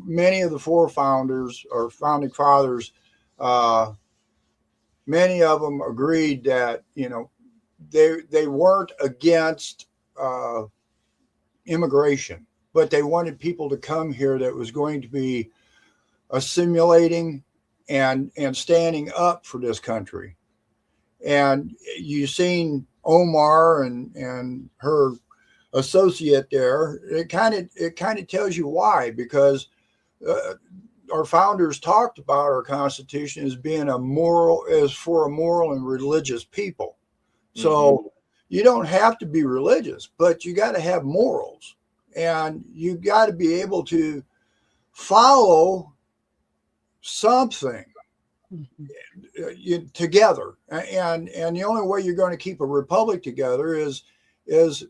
many of the forefounders or founding fathers, many of them agreed that, they weren't against immigration, but they wanted people to come here that was going to be assimilating and standing up for this country. And you've seen Omar and her associate there. It kind of tells you why, because our founders talked about our Constitution as being for a moral and religious people. So you don't have to be religious, but you got to have morals, and you got to be able to follow something together. And the only way you're going to keep a republic together is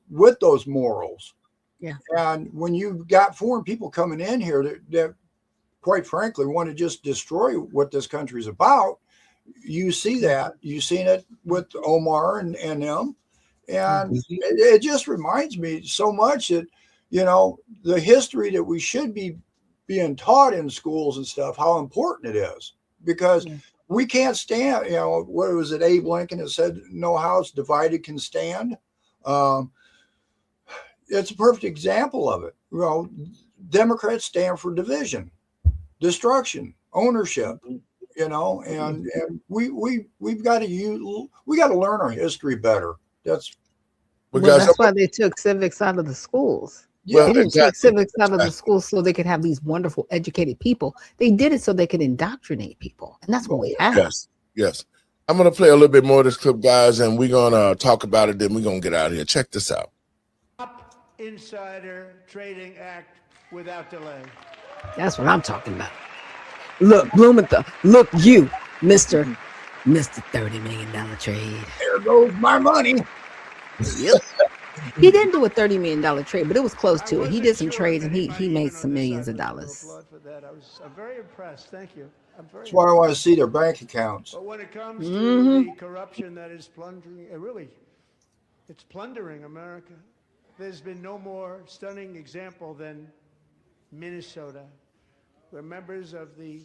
with those morals. Yeah. And when you've got foreign people coming in here that quite frankly want to just destroy what this country is about, you see that. You've seen it with Omar and them. And it just reminds me so much that, the history that we should be being taught in schools and stuff, how important it is, because we can't stand, what was it, Abe Lincoln that said, no house divided can stand. It's a perfect example of it. Democrats stand for division, destruction, ownership, and we've got to learn our history better. That's why they took civics out of the schools. Well, They didn't exactly. take civics out of the schools so they could have these wonderful educated people. They did it so they could indoctrinate people. And that's what we have. Yes. I'm going to play a little bit more of this clip, guys, and we're going to talk about it. Then we're going to get out of here. Check this out. Insider Trading Act without delay. That's what I'm talking about. Look, Blumenthal. Look, you, Mr. $30 million trade. There goes my money. Yep. He didn't do a $30 million trade, but it was close to it. He did some trades and he made some millions of dollars. I'm very impressed. Thank you. That's why I want to see their bank accounts. But when it comes to the corruption that is plundering, it's plundering America. There's been no more stunning example than Minnesota, where members of the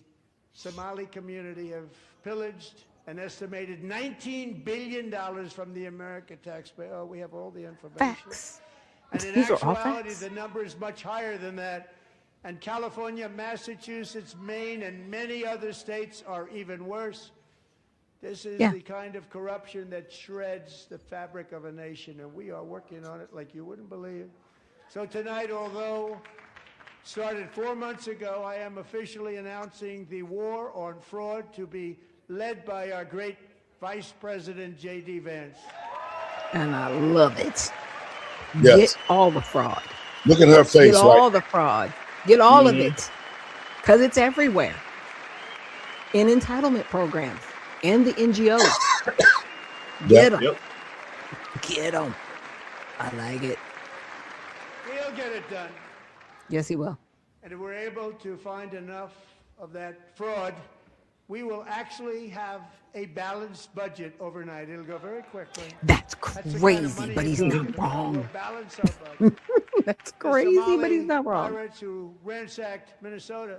Somali community have pillaged an estimated $19 billion from the American taxpayer. Oh, we have all the information. Facts. And in These are all actuality, facts. the number is much higher than that. And California, Massachusetts, Maine, and many other states are even worse. This is the kind of corruption that shreds the fabric of a nation, and we are working on it like you wouldn't believe. So tonight, although started 4 months ago, I am officially announcing the war on fraud to be led by our great Vice President J.D. Vance. And I love it. Yes. Get all the fraud. Look at her face, Get all the fraud. Get all of it. Because it's everywhere. In entitlement programs and the NGOs. Get them. Yep. Get them. I like it. He'll get it done. Yes, he will. And if we're able to find enough of that fraud, we will actually have a balanced budget overnight. It'll go very quickly. That's the kind of crazy, money but he's we not can wrong. balance our budget. That's The crazy, but Somali he's not wrong. pirates who ransacked Minnesota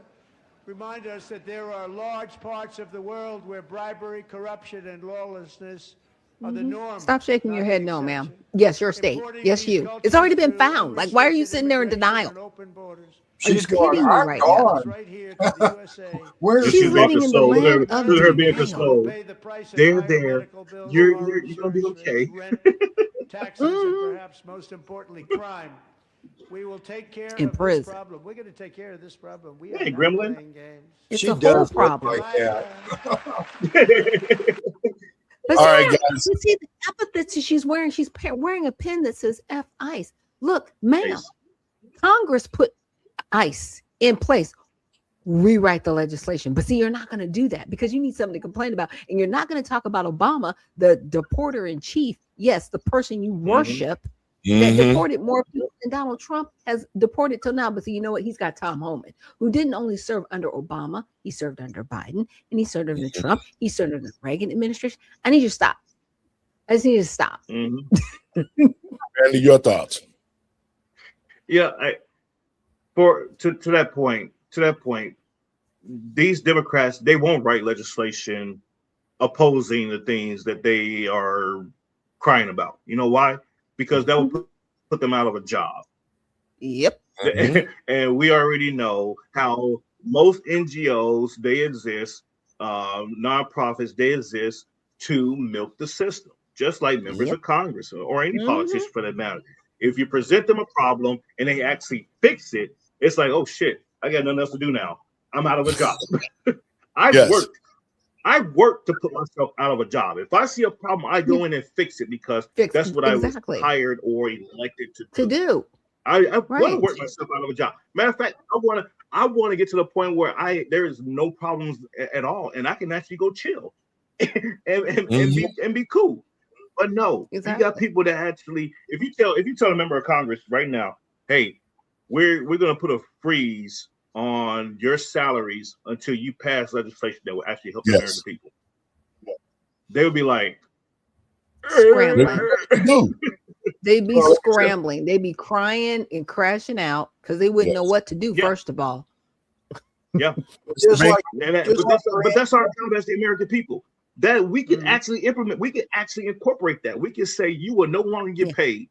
remind us that there are large parts of the world where bribery, corruption, and lawlessness are the norm. Stop shaking not your the head, no, ma'am. exception. Yes, your state. Importing Yes, these you. It's cultures already been through found. Like, why are you unrestricted sitting there in immigration denial? and open borders. She's going, kidding me right now. Right here to the USA. Where's She's She's living in the consoled. land Look of at her being denial. consoled. Pay the price of They're higher there. medical bills, You're horror gonna be insurance okay. rates, rent, taxes, and perhaps most importantly, crime. We will take care In of this prison. problem. We're going to take care of this problem. We Hey, are not Gremlin. playing games. It's She a whole does look problem. like that. But All right, see, guys. you see the epithets that she's wearing. She's wearing a pin that says F ICE. Look, ma'am, Yes. Congress put ICE in place. Rewrite the legislation. But see, you're not going to do that because you need something to complain about. And you're not going to talk about Obama, the deporter in chief. Yes, the person you worship that deported more people than Donald Trump has deported till now. But see, you know what? He's got Tom Homan, who didn't only serve under Obama, he served under Biden, and he served under Trump, he served under the Reagan administration. I need you to stop. I just need you to stop. Randy, your thoughts? Yeah, to that point, these Democrats, they won't write legislation opposing the things that they are crying about. You know why? Because that will put them out of a job. Yep. And we already know how most NGOs, they exist, nonprofits, they exist to milk the system, just like members of Congress or any politician for that matter. If you present them a problem and they actually fix it, it's like, oh shit, I got nothing else to do now. I'm out of a job. I worked to put myself out of a job. If I see a problem, I go in and fix it because that's what I was hired or elected to do. I want to work myself out of a job. Matter of fact, I want to get to the point where there is no problems at all, and I can actually go chill and be cool. But no, you got people that actually, if you tell a member of Congress right now, hey, we're going to put a freeze on your salaries until you pass legislation that will actually help the American people. They would be like, scrambling. They'd be scrambling. They'd be crying and crashing out because they wouldn't know what to do, first of all. Yeah. But that's our job as the American people. That we can actually implement, we can actually incorporate that. We can say you will no longer get paid.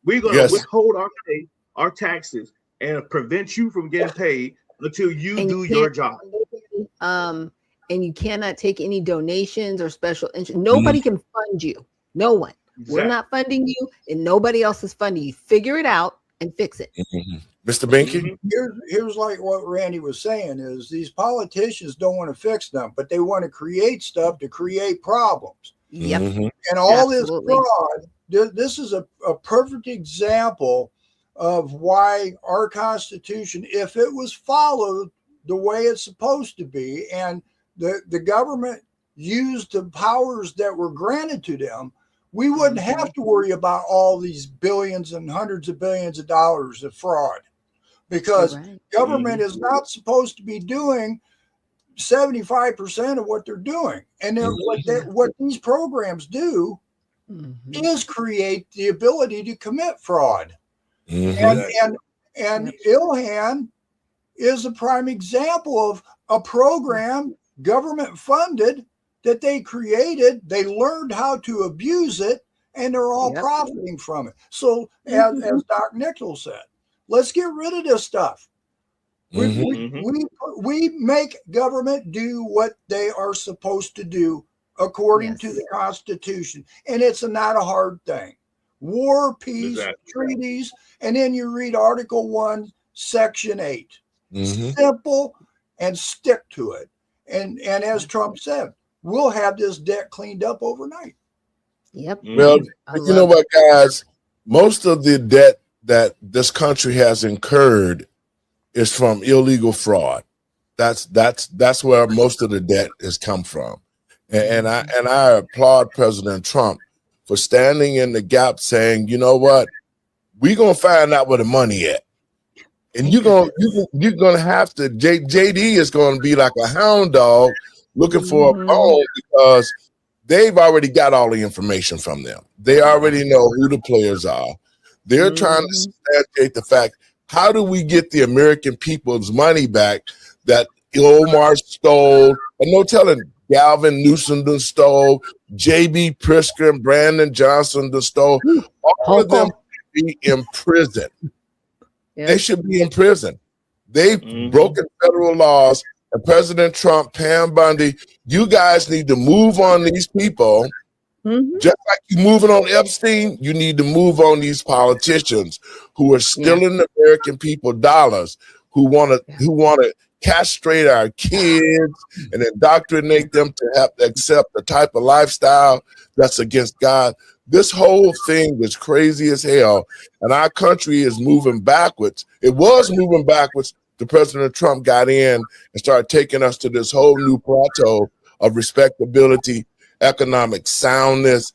We're going to withhold our pay, our taxes, and prevent you from getting paid until you do your job. And you cannot take any donations or special interest. Nobody can fund you. No one. Exactly. We're not funding you, and nobody else is funding you. Figure it out and fix it. Mr. Binky? Here's like what Randy was saying is these politicians don't want to fix them, but they want to create stuff to create problems. Yep. And all this fraud, this is a perfect example of why our Constitution, if it was followed the way it's supposed to be, and the government used the powers that were granted to them, we wouldn't have to worry about all these billions and hundreds of billions of dollars of fraud, because government is not supposed to be doing 75% of what they're doing. And what these programs do is create the ability to commit fraud. And Ilhan is a prime example of a program, government funded, that they created. They learned how to abuse it, and they're all profiting from it. So as Doc Nichols said, let's get rid of this stuff. We make government do what they are supposed to do according to the Constitution. And it's not a hard thing. War, peace, treaties, and then you read Article 1, Section 8. Simple, and stick to it. And as Trump said, we'll have this debt cleaned up overnight. Well, you know what, guys? Most of the debt that this country has incurred is from illegal fraud. That's where most of the debt has come from. And I applaud President Trump for standing in the gap, saying, you know what, we're gonna find out where the money at. And you're gonna have to, JD is gonna be like a hound dog looking for a bone, because they've already got all the information from them. They already know who the players are. They're trying to substantiate the fact, how do we get the American people's money back that Omar stole? And no telling, Galvin Newsom done stole, J.B. Pritzker, Brandon Johnson done stole. All of them should be in prison. They should be in prison. They've broken federal laws. And President Trump, Pam Bundy, you guys need to move on these people. Just like you moving on Epstein, you need to move on these politicians who are stealing the American people dollars, who want to castrate our kids and indoctrinate them to have to accept the type of lifestyle that's against God. This whole thing is crazy as hell, and our country is moving backwards. It was moving backwards till President Trump got in and started taking us to this whole new plateau of respectability, economic soundness,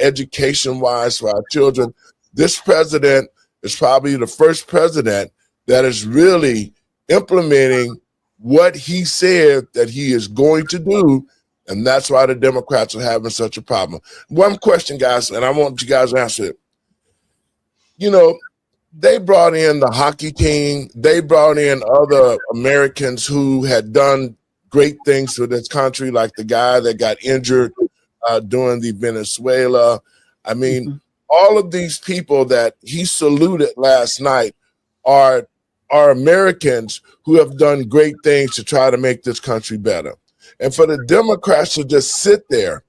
education-wise for our children. This president is probably the first president that is really implementing what he said that he is going to do, and that's why the Democrats are having such a problem. One question, guys, and I want you guys to answer it. They brought in the hockey team. They brought in other Americans who had done great things for this country, like the guy that got injured during the Venezuela. I mean, all of these people that he saluted last night are Americans who have done great things to try to make this country better. And for the Democrats to just sit there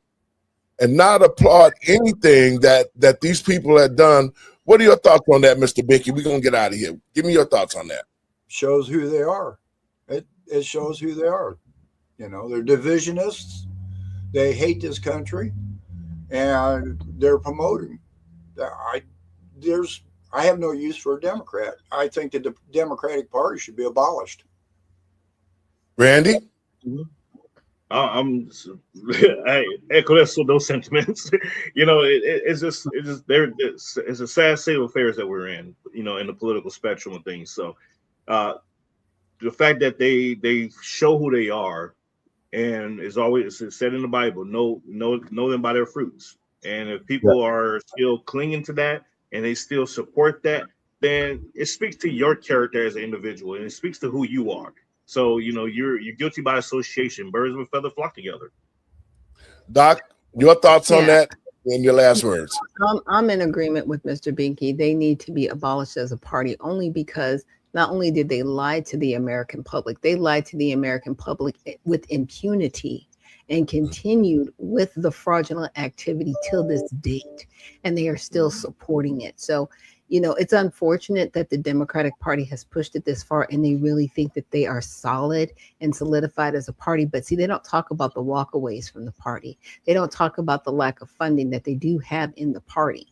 and not applaud anything that these people had done. What are your thoughts on that, Mr. Binky? We're going to get out of here. Give me your thoughts on that. Shows who they are. It shows who they are. They're divisionists. They hate this country, and they're promoting. I have no use for a Democrat. I think that the Democratic Party should be abolished. Randy? I echo those sentiments. It's a sad state of affairs that we're in, in the political spectrum of things. So the fact that they show who they are, and it's always said in the Bible, know them by their fruits. And if people are still clinging to that and they still support that, then it speaks to your character as an individual, and it speaks to who you are. So, you're guilty by association. Birds of a feather flock together. Doc, your thoughts on that and your last words? I'm in agreement with Mr. Binky. They need to be abolished as a party, only because not only did they lie to the American public, they lied to the American public with impunity and continued with the fraudulent activity till this date. And they are still supporting it. So, it's unfortunate that the Democratic Party has pushed it this far, and they really think that they are solid and solidified as a party. But see, they don't talk about the walkaways from the party. They don't talk about the lack of funding that they do have in the party,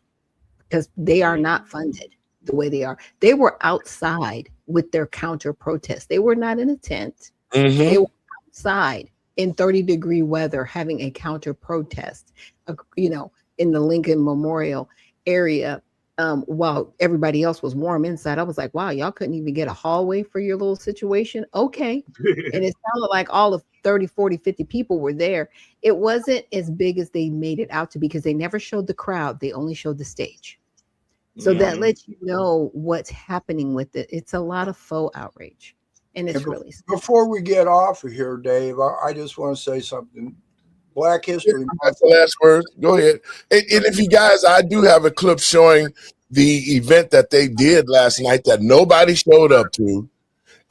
because they are not funded the way they are. They were outside with their counter protests. They were not in a tent. They were outside in 30-degree weather having a counter protest, in the Lincoln Memorial area, while everybody else was warm inside. I was like, wow, y'all couldn't even get a hallway for your little situation. Okay. And it sounded like all of 30, 40, 50 people were there. It wasn't as big as they made it out to be because they never showed the crowd. They only showed the stage. So that lets you know what's happening with it. It's a lot of faux outrage. And it's really sad. Before we get off of here, Dave, I just want to say something. Black History Month. That's the last word. Go ahead. And if you guys, I do have a clip showing the event that they did last night that nobody showed up to,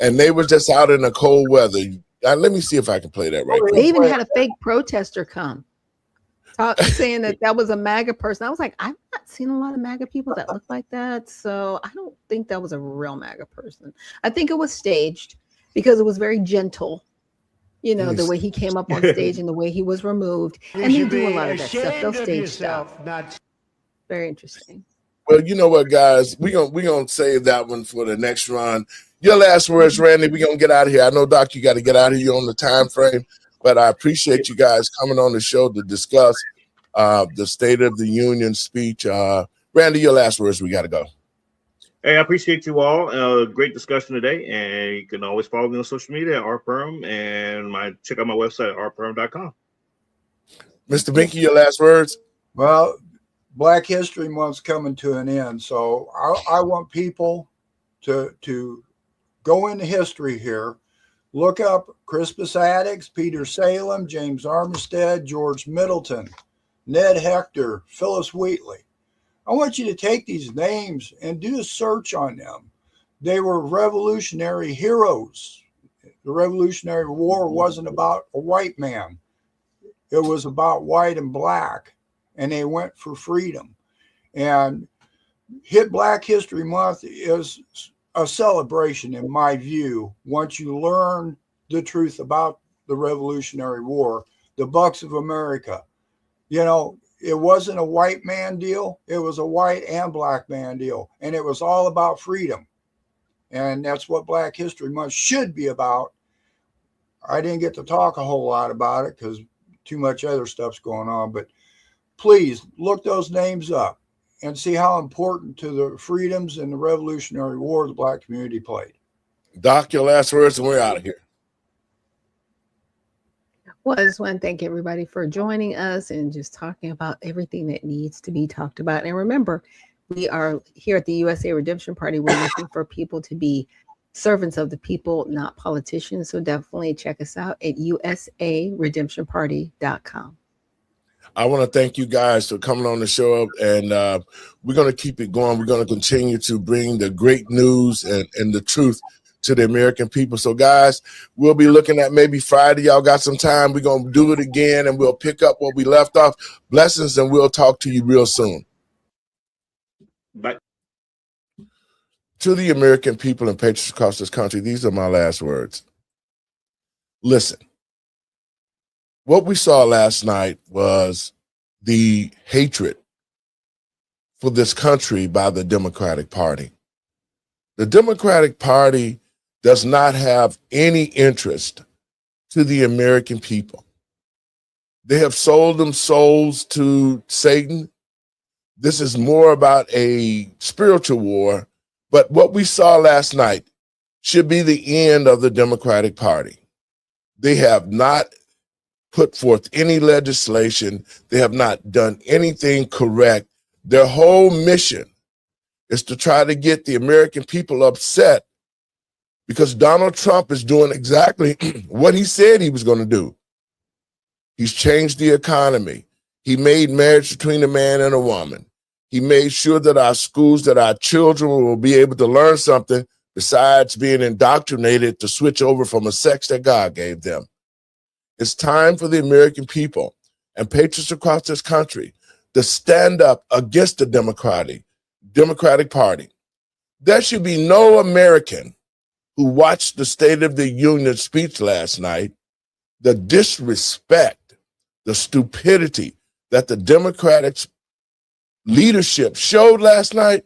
and they were just out in the cold weather. Let me see if I can play that right They even had a fake protester come saying that was a MAGA person. I was like, I've not seen a lot of MAGA people that look like that. So I don't think that was a real MAGA person. I think it was staged because it was very gentle. You know, the way he came up on stage and the way he was removed. And they do a lot of that stuff. They'll stage stuff. Very interesting. Well, you know what, guys? We're gonna save that one for the next run. Your last words, Randy. We're gonna get out of here. I know, Doc, you got to get out of here on the time frame, but I appreciate you guys coming on the show to discuss the State of the Union speech. Randy, your last words. We got to go. Hey, I appreciate you all. Great discussion today, and you can always follow me on social media at rperm, and check out my website at rperm.com. Mr. Binky, your last words. Well, Black History Month's coming to an end, so I want people to go into history here. Look up Crispus Attucks, Peter Salem, James Armistead, George Middleton, Ned Hector, Phyllis Wheatley. I want you to take these names and do a search on them. They were revolutionary heroes. The Revolutionary War wasn't about a white man. It was about white and black, and they went for freedom. And Black History Month is a celebration, in my view, once you learn the truth about the Revolutionary War, the Bucks of America. You know, it wasn't a white man deal. It was a white and black man deal. And it was all about freedom. And that's what Black History Month should be about. I didn't get to talk a whole lot about it because too much other stuff's going on. But please look those names up and see how important to the freedoms and the Revolutionary War the black community played. Doc, your last words, and we're out of here. Well, I just want to thank everybody for joining us and just talking about everything that needs to be talked about. And remember, we are here at the USA Redemption Party. We're looking for people to be servants of the people, not politicians. So definitely check us out at usaredemptionparty.com. I want to thank you guys for coming on the show, and we're going to keep it going. We're going to continue to bring the great news and the truth to the American people. So, guys, we'll be looking at maybe Friday. Y'all got some time. We're going to do it again, and we'll pick up what we left off. Blessings, and we'll talk to you real soon. Bye. To the American people and patriots across this country, these are my last words. Listen. What we saw last night was the hatred for this country by the Democratic Party. The Democratic Party does not have any interest to the American people. They have sold them souls to Satan. This is more about a spiritual war, but what we saw last night should be the end of the Democratic Party. They have not put forth any legislation. They have not done anything correct. Their whole mission is to try to get the American people upset because Donald Trump is doing exactly what he said he was going to do. He's changed the economy. He made marriage between a man and a woman. He made sure that our schools, that our children will be able to learn something besides being indoctrinated to switch over from a sex that God gave them. It's time for the American people and patriots across this country to stand up against the Democratic Party. There should be no American who watched the State of the Union speech last night, the disrespect, the stupidity that the Democratic leadership showed last night.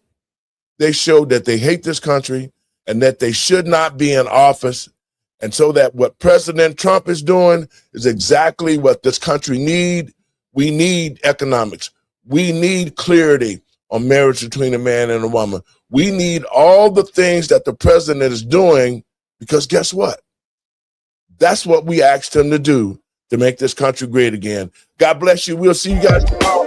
They showed that they hate this country and that they should not be in office. And so that what President Trump is doing is exactly what this country needs. We need economics. We need clarity. on marriage between a man and a woman. We need all the things that the president is doing, because guess what? That's what we asked him to do to make this country great again. God bless you. We'll see you guys tomorrow.